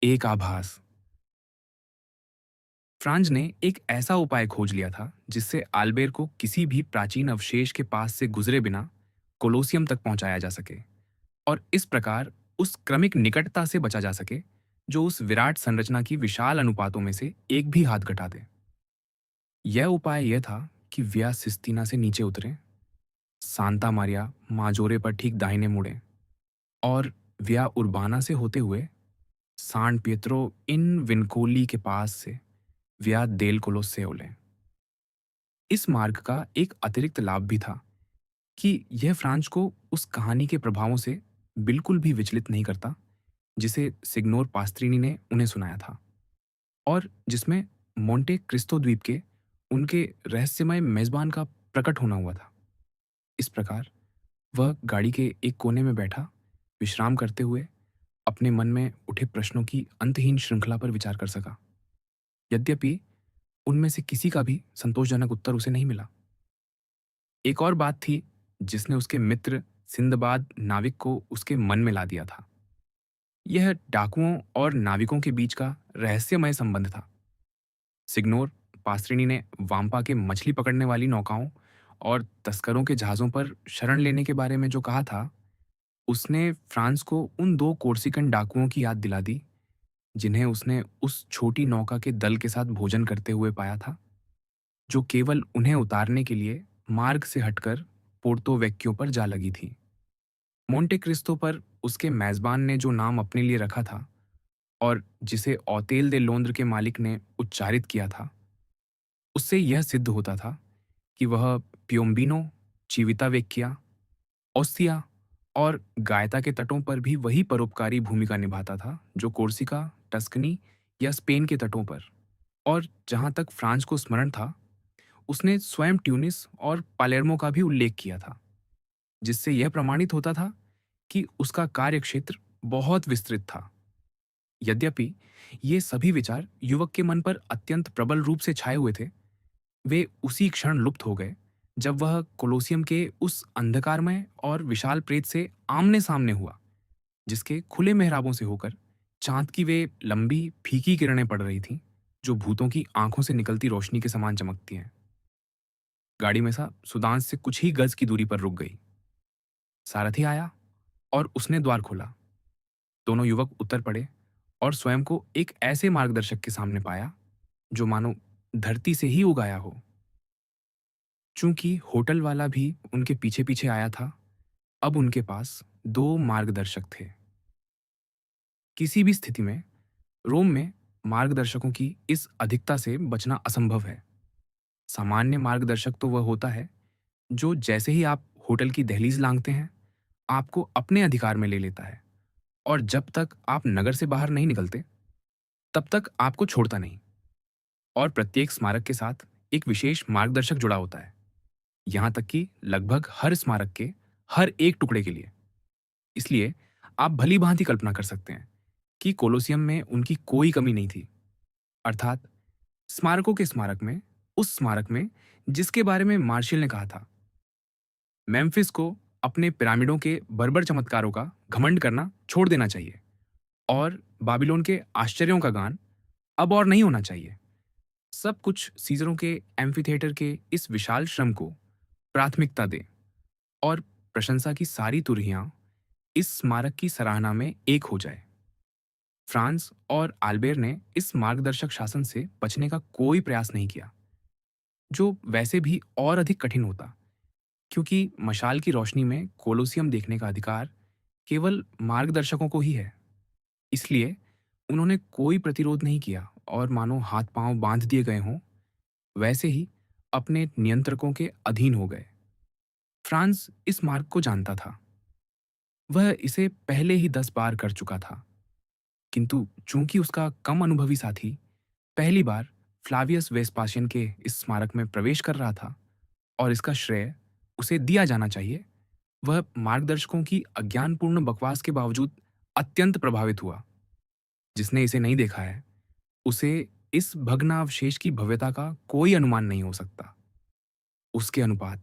एक आभास। फ्रांज ने एक ऐसा उपाय खोज लिया था जिससे आल्बेर को किसी भी प्राचीन अवशेष के पास से गुजरे बिना कोलोसियम तक पहुंचाया जा सके और इस प्रकार उस क्रमिक निकटता से बचा जा सके जो उस विराट संरचना की विशाल अनुपातों में से एक भी हाथ घटा दे। यह उपाय यह था कि व्या सिस्तीना से नीचे उतरें, सांता मारिया माजोरे पर ठीक दाहिने मुड़ें और व्या उर्बाना से होते हुए सान पिएत्रो इन विनकोली के पास से व्या देल कोलोसेओ लें। इस मार्ग का एक अतिरिक्त लाभ भी था कि यह फ्रांस को उस कहानी के प्रभावों से बिल्कुल भी विचलित नहीं करता जिसे सिग्नोर पास्त्रीनी ने उन्हें सुनाया था और जिसमें मोंटे क्रिस्तो द्वीप के उनके रहस्यमय मेजबान का प्रकट होना हुआ था। इस प्रकार वह गाड़ी के एक कोने में बैठा विश्राम करते हुए अपने मन में उठे प्रश्नों की अंतहीन श्रृंखला पर विचार कर सका। यद्यपि उनमें से किसी का भी संतोषजनक उत्तर उसे नहीं मिला। एक और बात थी जिसने उसके मित्र सिंदबाद नाविक को उसके मन में ला दिया था। यह डाकुओं और नाविकों के बीच का रहस्यमय संबंध था। सिग्नोर पास्त्रिनी ने वाम्पा के मछली पकड़ने वाली नौकाओं और तस्करों के जहाज़ों पर शरण लेने के बारे में जो कहा था, उसने फ्रांस को उन दो कोर्सिकन डाकुओं की याद दिला दी जिन्हें उसने उस छोटी नौका के दल के साथ भोजन करते हुए पाया था, जो केवल उन्हें उतारने के लिए मार्ग से हटकर पोर्तो वेक्कियो पर जा लगी थी। मोंटे क्रिस्तो पर उसके मेजबान ने जो नाम अपने लिए रखा था और जिसे औतेल दे लोंद्र के मालिक ने उच्चारित किया था, उससे यह सिद्ध होता था कि वह पियोम्बिनो, चिवितावेक्किया, ओस्तिया और गायता के तटों पर भी वही परोपकारी भूमिका निभाता था जो कोर्सिका, टस्कनी या स्पेन के तटों पर। और जहाँ तक फ्रांस को स्मरण था, उसने स्वयं ट्यूनिस और पालेर्मो का भी उल्लेख किया था, जिससे यह प्रमाणित होता था कि उसका कार्यक्षेत्र बहुत विस्तृत था। यद्यपि ये सभी विचार युवक के मन पर अत्यंत प्रबल रूप से छाए हुए थे, वे उसी क्षण लुप्त हो गए जब वह कोलोसियम के उस अंधकारमय और विशाल प्रेत से आमने सामने हुआ जिसके खुले मेहराबों से होकर चांद की वे लंबी फीकी किरणें पड़ रही थीं जो भूतों की आंखों से निकलती रोशनी के समान चमकती हैं। गाड़ी में सा सुदान से कुछ ही गज की दूरी पर रुक गई। सारथी आया और उसने द्वार खोला। दोनों युवक उतर पड़े और स्वयं को एक ऐसे मार्गदर्शक के सामने पाया जो मानो धरती से ही उगाया हो। चूंकि होटल वाला भी उनके पीछे पीछे आया था, अब उनके पास दो मार्गदर्शक थे। किसी भी स्थिति में रोम में मार्गदर्शकों की इस अधिकता से बचना असंभव है। सामान्य मार्गदर्शक तो वह होता है जो जैसे ही आप होटल की दहलीज लांघते हैं, आपको अपने अधिकार में ले लेता है और जब तक आप नगर से बाहर नहीं निकलते, तब तक आपको छोड़ता नहीं। और प्रत्येक स्मारक के साथ एक विशेष मार्गदर्शक जुड़ा होता है, यहाँ तक कि लगभग हर स्मारक के हर एक टुकड़े के लिए। इसलिए आप भली भांति कल्पना कर सकते हैं कि कोलोसियम में उनकी कोई कमी नहीं थी। अर्थात स्मारकों के स्मारक में, उस स्मारक में जिसके बारे में मार्शल ने कहा था, मेम्फिस को अपने पिरामिडों के बर्बर चमत्कारों का घमंड करना छोड़ देना चाहिए और बाबिलोन के आश्चर्यों का गान अब और नहीं होना चाहिए। सब कुछ सीजरों के एम्फीथिएटर के इस विशाल श्रम को प्राथमिकता दे और प्रशंसा की सारी तुरहियां इस स्मारक की सराहना में एक हो जाए। फ्रांस और आल्बेर ने इस मार्गदर्शक शासन से बचने का कोई प्रयास नहीं किया, जो वैसे भी और अधिक कठिन होता, क्योंकि मशाल की रोशनी में कोलोसियम देखने का अधिकार केवल मार्गदर्शकों को ही है। इसलिए उन्होंने कोई प्रतिरोध नहीं किया और मानो हाथ पांव बांध दिए गए हों, वैसे ही अपने नियंत्रकों के अधीन हो गए। फ्रांस इस मार्ग को जानता था। वह इसे पहले ही 10 बार कर चुका था, किंतु चूंकि उसका कम अनुभवी साथी पहली बार फ्लावियस वेस्पाशियन के इस स्मारक में प्रवेश कर रहा था और इसका श्रेय उसे दिया जाना चाहिए, वह मार्गदर्शकों की अज्ञानपूर्ण बकवास के बावजूद अत्यंत प्रभावित हुआ। जिसने इसे नहीं देखा है, उसे इस भग्नावशेष की भव्यता का कोई अनुमान नहीं हो सकता। उसके अनुपात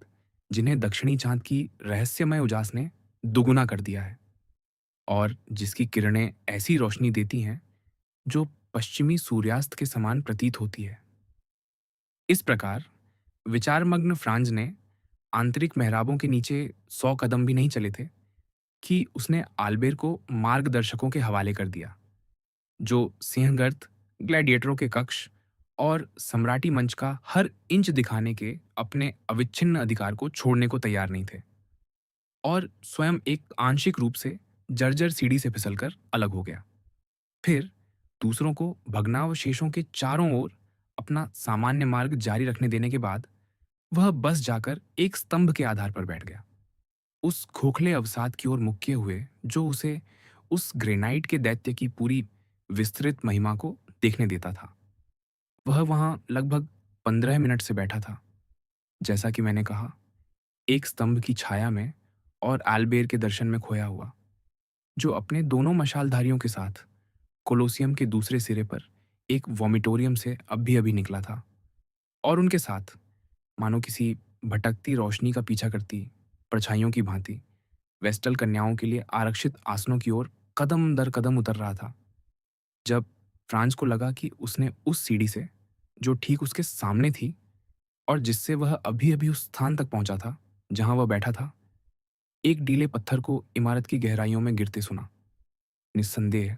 जिन्हें दक्षिणी चांद की रहस्यमय उजास ने दुगुना कर दिया है और जिसकी किरणें ऐसी रोशनी देती हैं जो पश्चिमी सूर्यास्त के समान प्रतीत होती है। इस प्रकार विचारमग्न फ्रांज ने आंतरिक मेहराबों के नीचे 100 कदम भी नहीं चले थे कि उसने आल्बेर को मार्गदर्शकों के हवाले कर दिया, जो सिंहगर्त, ग्लैडिएटरों के कक्ष और सम्राटी मंच का हर इंच दिखाने के अपने अविच्छिन्न अधिकार को छोड़ने को तैयार नहीं थे, और स्वयं एक आंशिक रूप से जर्जर सीढ़ी से फिसलकर अलग हो गया। फिर दूसरों को भग्नावशेषों के चारों ओर अपना सामान्य मार्ग जारी रखने देने के बाद वह बस जाकर एक स्तंभ के आधार पर बैठ गया, उस खोखले अवसाद की ओर मुख किए हुए जो उसे उस ग्रेनाइट के दैत्य की पूरी विस्तृत महिमा को देखने देता था। वह वहां लगभग 15 मिनट से बैठा था, जैसा कि मैंने कहा, एक स्तंभ की छाया में और आल्बेर के दर्शन में खोया हुआ, जो अपने दोनों मशालधारियों के साथ कोलोसियम के दूसरे सिरे पर एक वॉमिटोरियम से अभी अभी निकला था, और उनके साथ मानो किसी भटकती रोशनी का पीछा करती परछाइयों की भांति वेस्टल कन्याओं के लिए आरक्षित आसनों की ओर कदम दर कदम उतर रहा था। जब फ्रांस को लगा कि उसने उस सीढ़ी से, जो ठीक उसके सामने थी और जिससे वह अभी अभी उस स्थान तक पहुंचा था जहां वह बैठा था, एक डीले पत्थर को इमारत की गहराइयों में गिरते सुना। निस्संदेह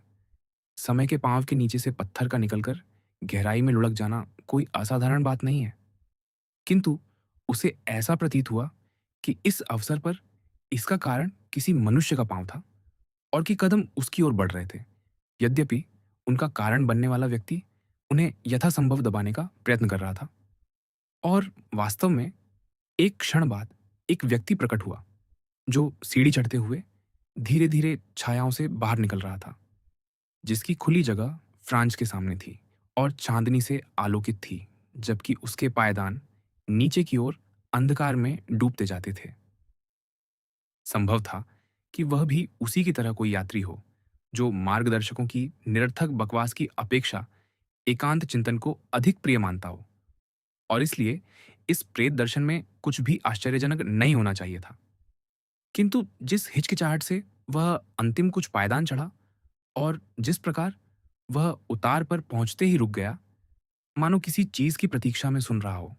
समय के पांव के नीचे से पत्थर का निकलकर गहराई में लुढ़क जाना कोई असाधारण बात नहीं है, किंतु उसे ऐसा प्रतीत हुआ कि इस अवसर पर इसका कारण किसी मनुष्य का पांव था और कि कदम उसकी ओर बढ़ रहे थे, यद्यपि उनका कारण बनने वाला व्यक्ति उन्हें यथासंभव दबाने का प्रयत्न कर रहा था। और वास्तव में एक क्षण बाद एक व्यक्ति प्रकट हुआ, जो सीढ़ी चढ़ते हुए धीरे धीरे छायाओं से बाहर निकल रहा था, जिसकी खुली जगह फ्रांस के सामने थी और चांदनी से आलोकित थी, जबकि उसके पायदान नीचे की ओर अंधकार में डूबते जाते थे। संभव था कि वह भी उसी की तरह कोई यात्री हो, जो मार्गदर्शकों की निरर्थक बकवास की अपेक्षा एकांत चिंतन को अधिक प्रिय मानता हो, और इसलिए इस प्रेत दर्शन में कुछ भी आश्चर्यजनक नहीं होना चाहिए था। किंतु जिस हिचकिचाहट से वह अंतिम कुछ पायदान चढ़ा और जिस प्रकार वह उतार पर पहुंचते ही रुक गया, मानो किसी चीज की प्रतीक्षा में सुन रहा हो,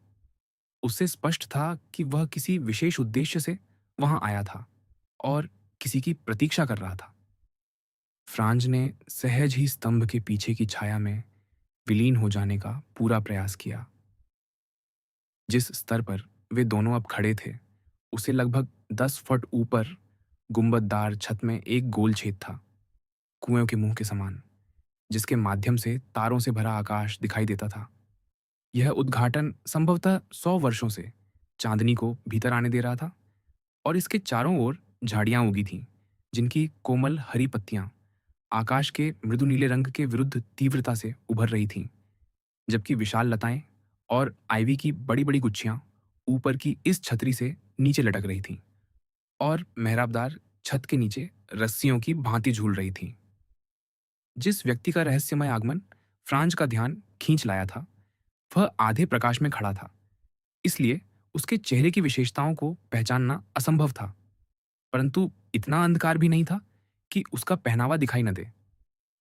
उससे स्पष्ट था कि वह किसी विशेष उद्देश्य से वहां आया था और किसी की प्रतीक्षा कर रहा था। फ्रांज ने सहज ही स्तंभ के पीछे की छाया में विलीन हो जाने का पूरा प्रयास किया। जिस स्तर पर वे दोनों अब खड़े थे, उसे लगभग 10 फुट ऊपर गुंबददार छत में एक गोल छेद था, कुएं के मुंह के समान, जिसके माध्यम से तारों से भरा आकाश दिखाई देता था। यह उद्घाटन संभवतः 100 वर्षों से चांदनी को भीतर आने दे रहा था, और इसके चारों ओर झाड़ियां उगी थीं, जिनकी कोमल हरी पत्तियां आकाश के मृदु नीले रंग के विरुद्ध तीव्रता से उभर रही थीं, जबकि विशाल लताएं और आइवी की बड़ी बड़ी गुच्छियां ऊपर की इस छतरी से नीचे लटक रही थीं और मेहराबदार छत के नीचे रस्सियों की भांति झूल रही थीं। जिस व्यक्ति का रहस्यमय आगमन फ्रांज का ध्यान खींच लाया था, वह आधे प्रकाश में खड़ा था, इसलिए उसके चेहरे की विशेषताओं को पहचानना असंभव था, परंतु इतना अंधकार भी नहीं था कि उसका पहनावा दिखाई न दे।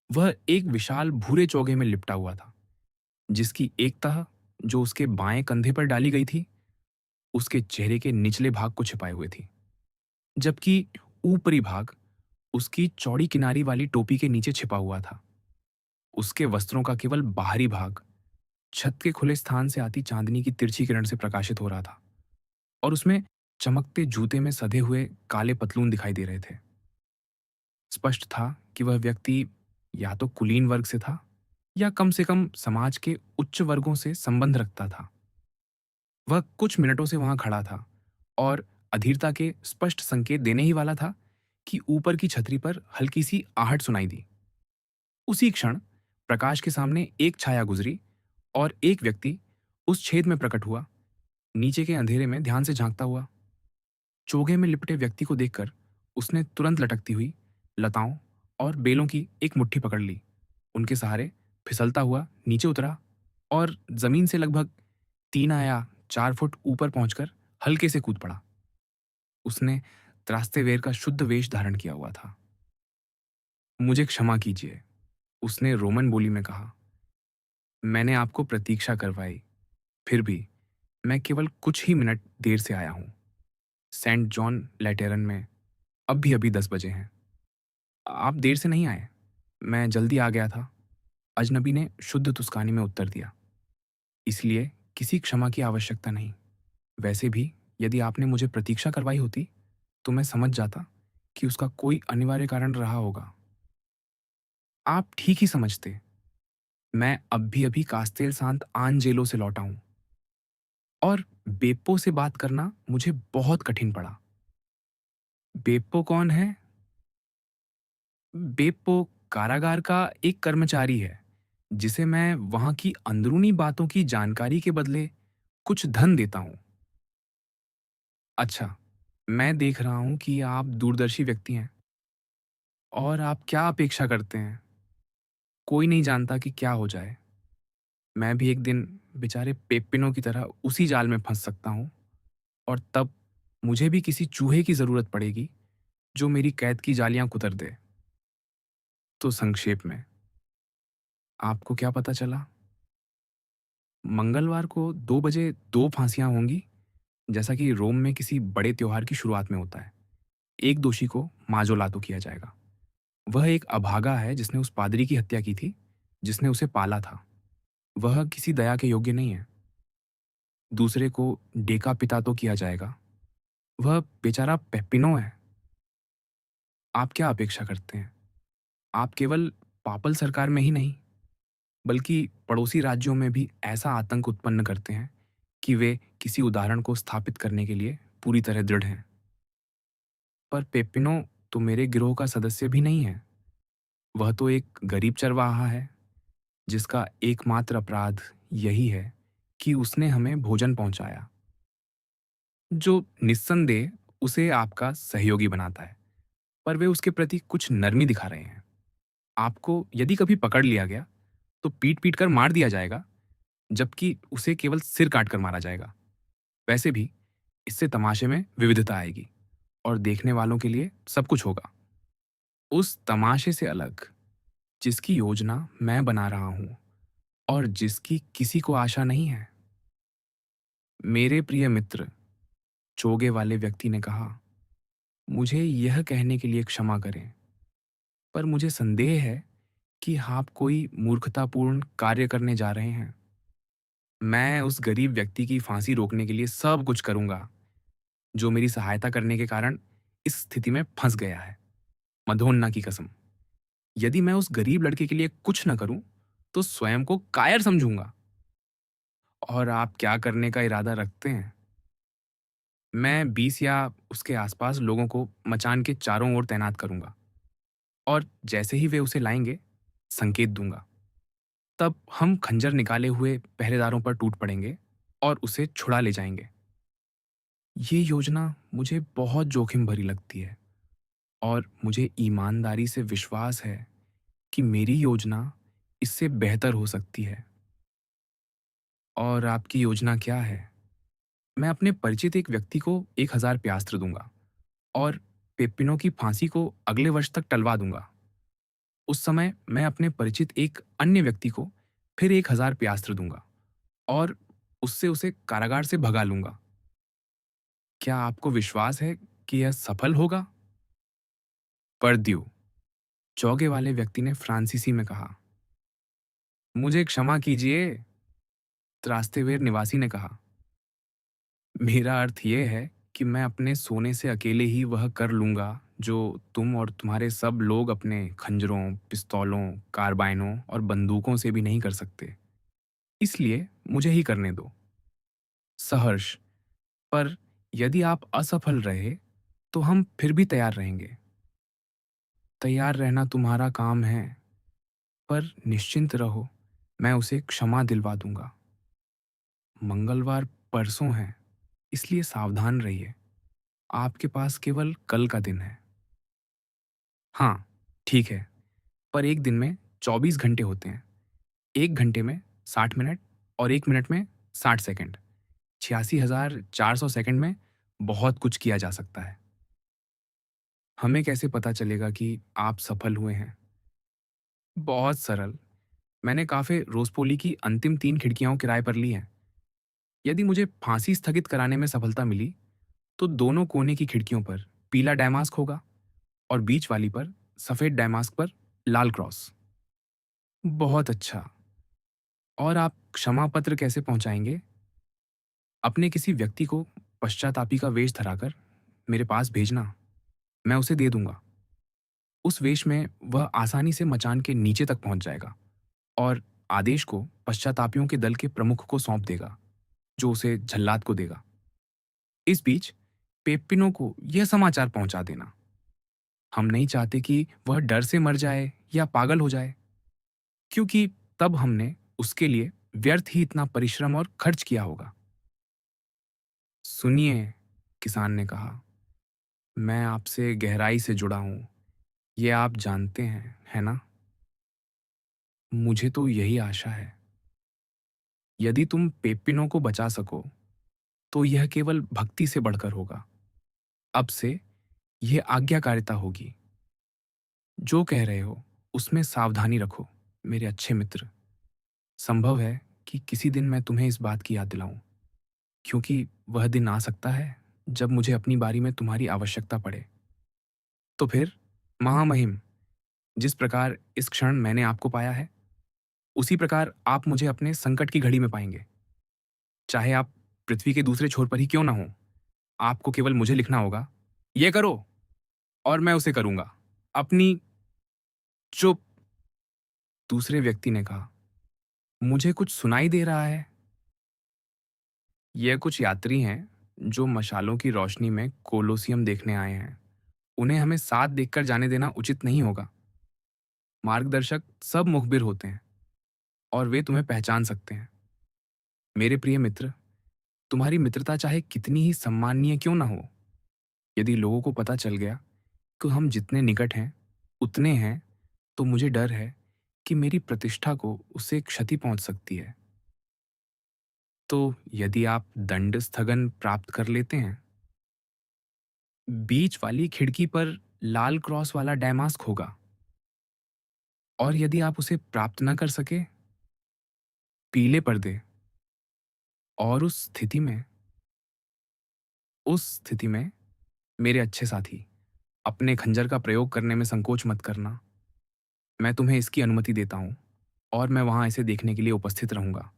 वह एक विशाल भूरे चोगे में लिपटा हुआ था, जिसकी एक तह, जो उसके बाएं कंधे पर डाली गई थी, उसके चेहरे के निचले भाग को छिपाए हुए थी, जबकि ऊपरी भाग उसकी चौड़ी किनारी वाली टोपी के नीचे छिपा हुआ था। उसके वस्त्रों का केवल बाहरी भाग छत के खुले स्थान से आती चांदनी की तिरछी किरण से प्रकाशित हो रहा था, और उसमें चमकते जूते में सधे हुए काले पतलून दिखाई दे रहे थे। स्पष्ट था कि वह व्यक्ति या तो कुलीन वर्ग से था या कम से कम समाज के उच्च वर्गों से संबंध रखता था। वह कुछ मिनटों से वहां खड़ा था और अधीरता के स्पष्ट संकेत देने ही वाला था कि ऊपर की छतरी पर हल्की सी आहट सुनाई दी। उसी क्षण प्रकाश के सामने एक छाया गुजरी और एक व्यक्ति उस छेद में प्रकट हुआ, नीचे के अंधेरे में ध्यान से झांकता हुआ। चोगे में लिपटे व्यक्ति को देखकर उसने तुरंत लटकती हुई लताओं और बेलों की एक मुट्ठी पकड़ ली, उनके सहारे फिसलता हुआ नीचे उतरा और जमीन से लगभग 3 या 4 फुट ऊपर पहुंचकर हल्के से कूद पड़ा। उसने त्रास्तेवेर का शुद्ध वेश धारण किया हुआ था। मुझे क्षमा कीजिए, उसने रोमन बोली में कहा, मैंने आपको प्रतीक्षा करवाई, फिर भी मैं केवल कुछ ही मिनट देर से आया हूँ। सेंट जॉन लैटेरन में अभी-अभी 10 बजे हैं। आप देर से नहीं आए, मैं जल्दी आ गया था। अजनबी ने शुद्ध तुस्कानी में उत्तर दिया। इसलिए किसी क्षमा की आवश्यकता नहीं। वैसे भी यदि आपने मुझे प्रतीक्षा करवाई होती, तो मैं समझ जाता कि उसका कोई अनिवार्य कारण रहा होगा। आप ठीक ही समझते। मैं अभी-अभी कास्तेल सांत आनजेलो से लौटा हूँ और बेप्पो से बात करना मुझे बहुत कठिन पड़ा। बेप्पो कौन है? बेप्पो कारागार का एक कर्मचारी है, जिसे मैं वहाँ की अंदरूनी बातों की जानकारी के बदले कुछ धन देता हूँ। अच्छा, मैं देख रहा हूँ कि आप दूरदर्शी व्यक्ति हैं और आप क्या अपेक्षा करते हैं? कोई नहीं जानता कि क्या हो जाए। मैं भी एक दिन बेचारे पेप्पिनो की तरह उसी जाल में फंस सकता हूँ और तब मुझे भी किसी चूहे की ज़रूरत पड़ेगी जो मेरी कैद की जालियाँ कुतर दे। तो संक्षेप में, आपको क्या पता चला? मंगलवार को 2 बजे 2 फांसियाँ होंगी, जैसा कि रोम में किसी बड़े त्योहार की शुरुआत में होता है। एक दोषी को माज़ोलातो किया जाएगा। वह एक अभागा है जिसने उस पादरी की हत्या की थी, जिसने उसे पाला था। वह किसी दया के योग्य नहीं है। दूसरे को डेकापितातो किया जाएगा। वह बेचारा पेप्पिनो है। आप क्या अपेक्षा करते हैं? आप केवल पापल सरकार में ही नहीं, बल्कि पड़ोसी राज्यों में भी ऐसा आतंक उत्पन्न करते हैं कि वे किसी उदाहरण को स्थापित करने के लिए पूरी तरह दृढ़ हैं। पर पेप्पिनो तो मेरे गिरोह का सदस्य भी नहीं है। वह तो एक गरीब चरवाहा है, जिसका एकमात्र अपराध यही है कि उसने हमें भोजन पहुंचाया, जो निस्संदेह उसे आपका सहयोगी बनाता है। पर वे उसके प्रति कुछ नरमी दिखा रहे हैं। आपको यदि कभी पकड़ लिया गया, तो पीट-पीट कर मार दिया जाएगा, जबकि उसे केवल सिर काट कर मारा जाएगा। वैसे भी इससे तमाशे में विविधता आएगी और देखने वालों के लिए सब कुछ होगा। उस तमाशे से अलग, जिसकी योजना मैं बना रहा हूँ और जिसकी किसी को आशा नहीं है। मेरे प्रिय मित्र, चोगे वाले व्यक्ति ने कहा, मुझे यह कहने के लिए क्षमा करें, पर मुझे संदेह है कि आप कोई मूर्खतापूर्ण कार्य करने जा रहे हैं। मैं उस गरीब व्यक्ति की फांसी रोकने के लिए सब कुछ करूंगा, जो मेरी सहायता करने के कारण इस स्थिति में फंस गया है। मधोन्ना की कसम, यदि मैं उस गरीब लड़के के लिए कुछ न करूं, तो स्वयं को कायर समझूंगा। और आप क्या करने का इरादा रखते हैं? मैं 20 या उसके आसपास लोगों को मचान के चारों ओर तैनात करूंगा और जैसे ही वे उसे लाएंगे, संकेत दूंगा। तब हम खंजर निकाले हुए पहरेदारों पर टूट पड़ेंगे और उसे छुड़ा ले जाएंगे। ये योजना मुझे बहुत जोखिम भरी लगती है और मुझे ईमानदारी से विश्वास है कि मेरी योजना इससे बेहतर हो सकती है। और आपकी योजना क्या है? मैं अपने परिचित एक व्यक्ति को 1000 प्यास्त्र दूंगा और पेप्पिनो की फांसी को अगले वर्ष तक टलवा दूंगा। उस समय मैं अपने परिचित एक अन्य व्यक्ति को फिर 1000 प्यास्त्र दूंगा और उससे उसे कारागार से भगा लूंगा। क्या आपको विश्वास है कि यह सफल होगा? परद्यू, चौगे वाले व्यक्ति ने फ्रांसीसी में कहा। मुझे क्षमा कीजिए, त्रास्तेवेर निवासी ने कहा। मेरा अर्थ यह है कि मैं अपने सोने से अकेले ही वह कर लूंगा जो तुम और तुम्हारे सब लोग अपने खंजरों, पिस्तौलों, कार्बाइनों और बंदूकों से भी नहीं कर सकते। इसलिए मुझे ही करने दो। सहर्ष, पर यदि आप असफल रहे, तो हम फिर भी तैयार रहेंगे। तैयार रहना तुम्हारा काम है, पर निश्चिंत रहो, मैं उसे क्षमा दिलवा दूंगा। मंगलवार परसों है, इसलिए सावधान रहिए। आपके पास केवल कल का दिन है। हाँ, ठीक है, पर एक दिन में 24 घंटे होते हैं। 1 घंटे में 60 मिनट और 1 मिनट में 60 सेकंड। 86,400 सेकंड में बहुत कुछ किया जा सकता है। हमें कैसे पता चलेगा कि आप सफल हुए हैं? बहुत सरल। मैंने काफ़े रोसपोली की अंतिम 3 खिड़कियाँ किराए पर ली हैं। यदि मुझे फांसी स्थगित कराने में सफलता मिली, तो दोनों कोने की खिड़कियों पर पीला डायमास्क होगा और बीच वाली पर सफ़ेद डायमास्क पर लाल क्रॉस। बहुत अच्छा। और आप क्षमा पत्र कैसे पहुँचाएँगे? अपने किसी व्यक्ति को पश्चातापी का वेश धराकर मेरे पास भेजना, मैं उसे दे दूँगा। उस वेश में वह आसानी से मचान के नीचे तक पहुँच जाएगा और आदेश को पश्चातापियों के दल के प्रमुख को सौंप देगा, जो उसे जल्लाद को देगा। इस बीच पेप्पिनो को यह समाचार पहुँचा देना, हम नहीं चाहते कि वह डर से मर जाए या पागल हो जाए, क्योंकि तब हमने उसके लिए व्यर्थ ही इतना परिश्रम और खर्च किया होगा। सुनिए, किसान ने कहा, मैं आपसे गहराई से जुड़ा हूँ, ये आप जानते हैं, है ना? मुझे तो यही आशा है। यदि तुम पेप्पिनो को बचा सको, तो यह केवल भक्ति से बढ़कर होगा। अब से यह आज्ञाकारिता होगी। जो कह रहे हो, उसमें सावधानी रखो, मेरे अच्छे मित्र। संभव है कि किसी दिन मैं तुम्हें इस बात की याद दिलाऊं, क्योंकि वह दिन आ सकता है जब मुझे अपनी बारी में तुम्हारी आवश्यकता पड़े। तो फिर, महामहिम, जिस प्रकार इस क्षण मैंने आपको पाया है, उसी प्रकार आप मुझे अपने संकट की घड़ी में पाएंगे। चाहे आप पृथ्वी के दूसरे छोर पर ही क्यों ना हो, आपको केवल मुझे लिखना होगा, ये करो, और मैं उसे करूंगा। अपनी चुप, दूसरे व्यक्ति ने कहा, मुझे कुछ सुनाई दे रहा है। यह कुछ यात्री हैं जो मशालों की रोशनी में कोलोसियम देखने आए हैं। उन्हें हमें साथ देखकर जाने देना उचित नहीं होगा। मार्गदर्शक सब मुखबिर होते हैं और वे तुम्हें पहचान सकते हैं। मेरे प्रिय मित्र, तुम्हारी मित्रता चाहे कितनी ही सम्माननीय क्यों ना हो, यदि लोगों को पता चल गया कि हम जितने निकट हैं उतने हैं, तो मुझे डर है कि मेरी प्रतिष्ठा को उससे क्षति पहुंच सकती है। तो यदि आप दंड स्थगन प्राप्त कर लेते हैं, बीच वाली खिड़की पर लाल क्रॉस वाला डैमास्क होगा, और यदि आप उसे प्राप्त न कर सके, पीले पर्दे। और उस स्थिति में मेरे अच्छे साथी, अपने खंजर का प्रयोग करने में संकोच मत करना। मैं तुम्हें इसकी अनुमति देता हूं और मैं वहां इसे देखने के लिए उपस्थित रहूंगा।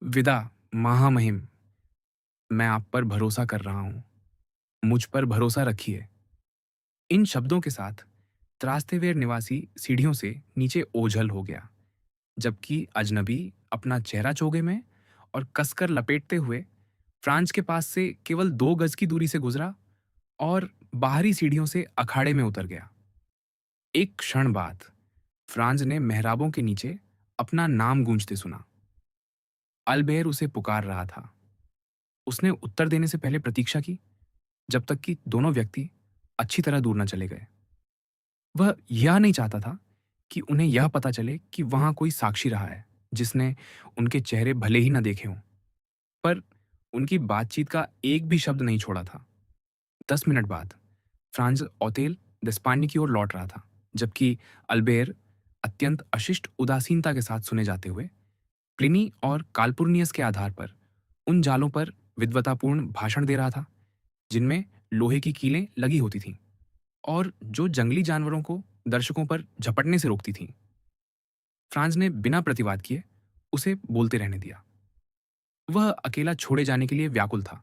विदा, महामहिम। मैं आप पर भरोसा कर रहा हूं, मुझ पर भरोसा रखिए। इन शब्दों के साथ त्रास्तेवेर निवासी सीढ़ियों से नीचे ओझल हो गया, जबकि अजनबी अपना चेहरा चोगे में और कसकर लपेटते हुए फ्रांस के पास से केवल 2 गज की दूरी से गुजरा और बाहरी सीढ़ियों से अखाड़े में उतर गया। एक क्षण बाद फ्रांज ने मेहराबों के नीचे अपना नाम गूंजते सुना। अल्बेर उसे पुकार रहा था। उसने उत्तर देने से पहले प्रतीक्षा की, जब तक कि दोनों व्यक्ति अच्छी तरह दूर न चले गए। वह यह नहीं चाहता था कि उन्हें यह पता चले कि वहां कोई साक्षी रहा है जिसने उनके चेहरे भले ही न देखे हों, पर उनकी बातचीत का एक भी शब्द नहीं छोड़ा था। 10 मिनट बाद फ्रांज ओतेल दस्पानी की ओर लौट रहा था, जबकि अल्बेर अत्यंत अशिष्ट उदासीनता के साथ सुने जाते हुए प्लिनी और कालपुर्नियस के आधार पर उन जालों पर विद्वतापूर्ण भाषण दे रहा था जिनमें लोहे की कीलें लगी होती थीं और जो जंगली जानवरों को दर्शकों पर झपटने से रोकती थीं। फ्रांज ने बिना प्रतिवाद किए उसे बोलते रहने दिया। वह अकेला छोड़े जाने के लिए व्याकुल था,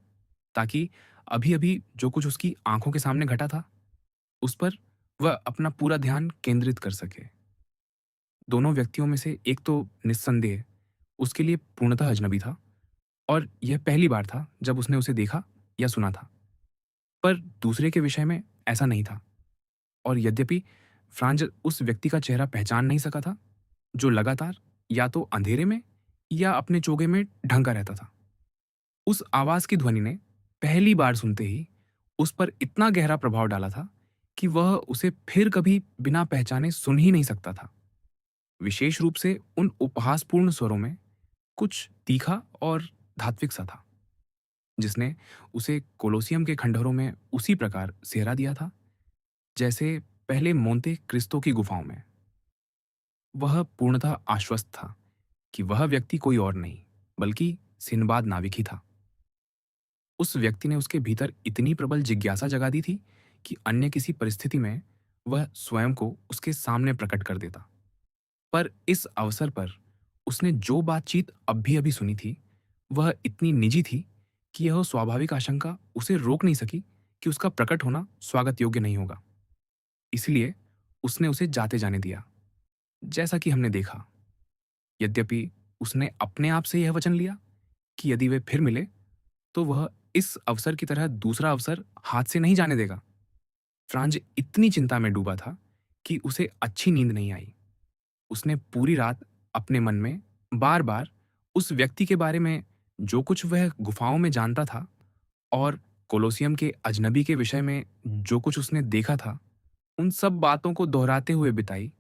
ताकि अभी अभी जो कुछ उसकी आंखों के सामने घटा था, उस पर वह अपना पूरा ध्यान केंद्रित कर सके। दोनों व्यक्तियों में से एक तो निस्संदेह उसके लिए पूर्णतः अजनबी था, और यह पहली बार था जब उसने उसे देखा या सुना था। पर दूसरे के विषय में ऐसा नहीं था, और यद्यपि फ्रांज उस व्यक्ति का चेहरा पहचान नहीं सका था, जो लगातार या तो अंधेरे में या अपने चोगे में ढंका रहता था। उस आवाज की ध्वनि ने पहली बार सुनते ही उस पर इतना गहरा प्रभाव डाला था कि वह उसे फिर कभी बिना पहचाने सुन ही नहीं सकता था। विशेष रूप से उन उपहासपूर्ण स्वरों में कुछ तीखा और धात्विक सा था, जिसने उसे कोलोसियम के खंडहरों में उसी प्रकार सेहरा दिया था जैसे पहले मोंते क्रिस्तो की गुफाओं में। वह पूर्णतः आश्वस्त था कि वह व्यक्ति कोई और नहीं, बल्कि सिंबाद नाविक ही था। उस व्यक्ति ने उसके भीतर इतनी प्रबल जिज्ञासा जगा दी थी कि अन्य किसी परिस्थिति में वह स्वयं को उसके सामने प्रकट कर देता। पर इस अवसर पर उसने जो बातचीत अभी-अभी सुनी थी, वह इतनी निजी थी कि यह स्वाभाविक आशंका उसे रोक नहीं सकी कि उसका प्रकट होना स्वागत योग्य नहीं होगा। इसलिए उसने उसे जाते जाने दिया। जैसा कि हमने देखा, यद्यपि उसने अपने आप से यह वचन लिया कि यदि वे फिर मिले, तो वह इस अवसर की तरह दूसरा अवसर हाथ से नहीं जाने देगा। फ्रांज इतनी चिंता में डूबा था कि उसे अच्छी नींद नहीं आई। उसने पूरी रात अपने मन में बार-बार उस व्यक्ति के बारे में जो कुछ वह गुफाओं में जानता था और कोलोसियम के अजनबी के विषय में जो कुछ उसने देखा था, उन सब बातों को दोहराते हुए बिताई,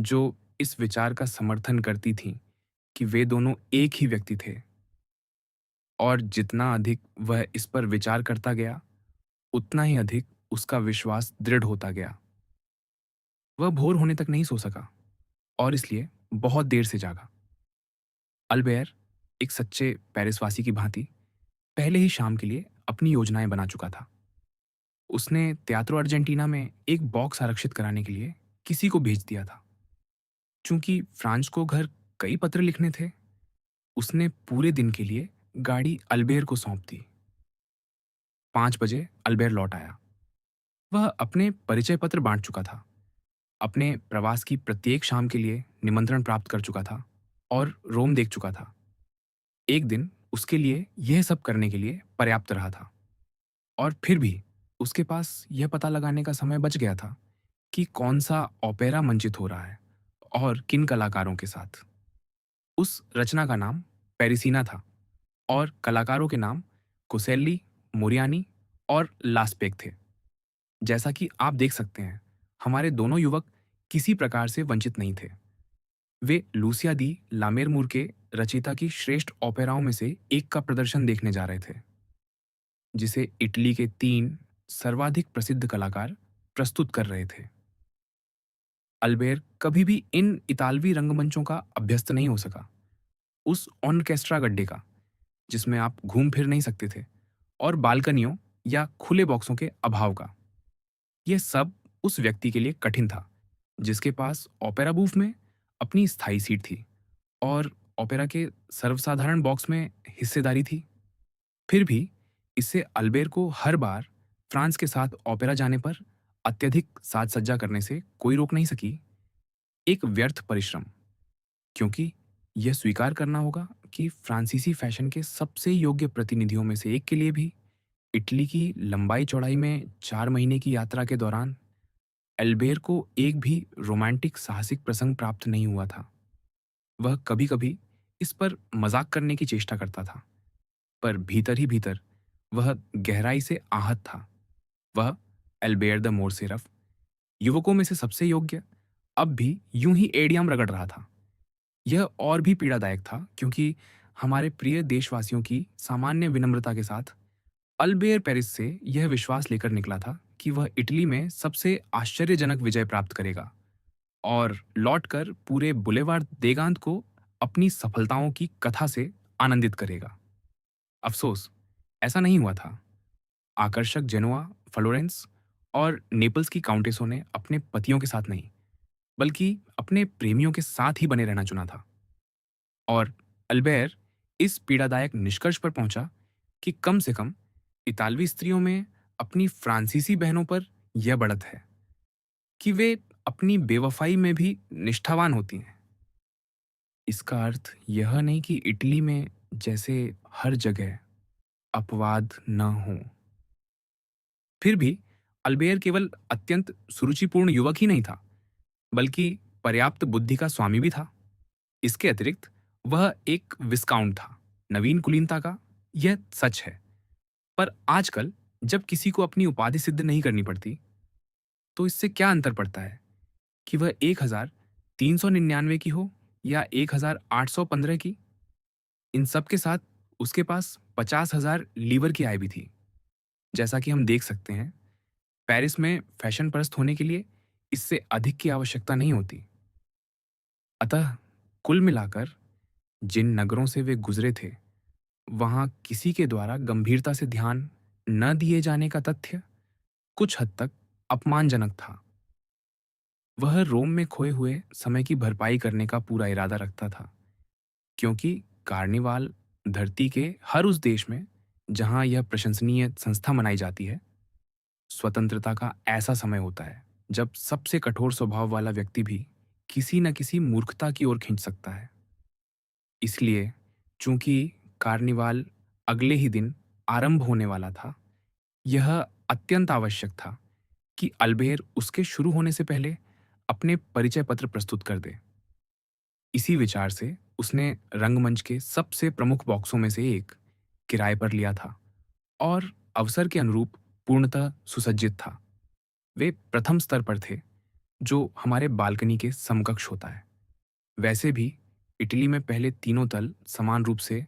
जो इस विचार का समर्थन करती थीं कि वे दोनों एक ही व्यक्ति थे। और जितना अधिक वह इस पर विचार करता गया, उतना ही अधिक उसका विश्वास दृढ़ होता गया। वह भोर होने तक नहीं सो सका और इसलिए बहुत देर से जागा। अल्बेयर एक सच्चे पेरिसवासी की भांति पहले ही शाम के लिए अपनी योजनाएं बना चुका था। उसने त्यात्रो अर्जेंटीना में एक बॉक्स आरक्षित कराने के लिए किसी को भेज दिया था। चूंकि फ्रांस को घर कई पत्र लिखने थे, उसने पूरे दिन के लिए गाड़ी अल्बेयर को सौंप दी। 5 बजे अल्बेयर लौट आया। वह अपने परिचय पत्र बांट चुका था, अपने प्रवास की प्रत्येक शाम के लिए निमंत्रण प्राप्त कर चुका था और रोम देख चुका था। एक दिन उसके लिए यह सब करने के लिए पर्याप्त रहा था, और फिर भी उसके पास यह पता लगाने का समय बच गया था कि कौन सा ओपेरा मंचित हो रहा है और किन कलाकारों के साथ। उस रचना का नाम पेरिसीना था और कलाकारों के नाम कोसेल्ली, मोरियानी और लास्पेक थे। जैसा कि आप देख सकते हैं, हमारे दोनों युवक किसी प्रकार से वंचित नहीं थे। वे लूसिया दी लामेरमुर के रचयिता की श्रेष्ठ ओपेराओं में से एक का प्रदर्शन देखने जा रहे थे, जिसे इटली के 3 सर्वाधिक प्रसिद्ध कलाकार प्रस्तुत कर रहे थे। अल्बेर कभी भी इन इतालवी रंगमंचों का अभ्यस्त नहीं हो सका। उस ऑर्केस्ट्रा गड्ढे का, जिसमें आप घूम फिर नहीं सकते थे, और बालकनियों या खुले बॉक्सों के अभाव का, यह सब उस व्यक्ति के लिए कठिन था, जिसके पास ओपेरा बूफ में अपनी स्थायी सीट थी और ओपेरा के सर्वसाधारण बॉक्स में हिस्सेदारी थी। फिर भी इससे अल्बेर को हर बार फ्रांस के साथ ओपेरा जाने पर अत्यधिक साज सज्जा करने से कोई रोक नहीं सकी। एक व्यर्थ परिश्रम, क्योंकि यह स्वीकार करना होगा कि फ्रांसीसी फैशन के सबसे योग्य प्रतिनिधियों में से एक के लिए भी इटली की लंबाई चौड़ाई में 4 महीने की यात्रा के दौरान एल्बेर को एक भी रोमांटिक साहसिक प्रसंग प्राप्त नहीं हुआ था। वह कभी-कभी इस पर मजाक करने की चेष्टा करता था, पर भीतर ही भीतर वह गहराई से आहत था। वह एल्बेर द मोरसेरफ, युवकों में से सबसे योग्य, अब भी यूं ही एड़ियाम रगड़ रहा था। यह और भी पीड़ादायक था क्योंकि हमारे प्रिय देशवासियों की सामान्य विनम्रता के साथ अल्बेर पेरिस से यह विश्वास लेकर निकला था कि वह इटली में सबसे आश्चर्यजनक विजय प्राप्त करेगा और लौटकर पूरे बुलेवार देगांत को अपनी सफलताओं की कथा से आनंदित करेगा। अफसोस, ऐसा नहीं हुआ था। आकर्षक जेनोआ, फ्लोरेंस और नेपल्स की काउंटेसों ने अपने पतियों के साथ नहीं, बल्कि अपने प्रेमियों के साथ ही बने रहना चुना था। और अल्बेर इस पीड़ादायक निष्कर्ष पर पहुंचा कि कम से कम इतालवी स्त्रियों में अपनी फ्रांसीसी बहनों पर यह बढ़त है कि वे अपनी बेवफाई में भी निष्ठावान होती हैं। इसका अर्थ यह नहीं कि इटली में जैसे हर जगह अपवाद न हो। फिर भी अल्बेयर केवल अत्यंत सुरुचिपूर्ण युवक ही नहीं था, बल्कि पर्याप्त बुद्धि का स्वामी भी था। इसके अतिरिक्त वह एक विस्काउंट था, नवीन कुलीनता का, यह सच है। पर आजकल जब किसी को अपनी उपाधि सिद्ध नहीं करनी पड़ती, तो इससे क्या अंतर पड़ता है कि वह 1399 की हो या 1815 की। इन सब के साथ उसके पास 50,000 लीवर की आय भी थी। जैसा कि हम देख सकते हैं, पेरिस में फैशन परस्त होने के लिए इससे अधिक की आवश्यकता नहीं होती। अतः कुल मिलाकर जिन नगरों से वे गुजरे थे, वहां किसी के द्वारा गंभीरता से ध्यान न दिए जाने का तथ्य कुछ हद तक अपमानजनक था। वह रोम में खोए हुए समय की भरपाई करने का पूरा इरादा रखता था, क्योंकि कार्निवाल धरती के हर उस देश में जहां यह प्रशंसनीय संस्था मनाई जाती है, स्वतंत्रता का ऐसा समय होता है जब सबसे कठोर स्वभाव वाला व्यक्ति भी किसी न किसी मूर्खता की ओर खींच सकता है। इसलिए चूंकि कार्निवाल अगले ही दिन आरंभ होने वाला था, यह अत्यंत आवश्यक था कि अल्बेर उसके शुरू होने से पहले अपने परिचय पत्र प्रस्तुत कर दे। इसी विचार से उसने रंगमंच के सबसे प्रमुख बॉक्सों में से एक किराए पर लिया था और अवसर के अनुरूप पूर्णतः सुसज्जित था। वे प्रथम स्तर पर थे, जो हमारे बालकनी के समकक्ष होता है। वैसे भी इटली में पहले तीनों तल समान रूप से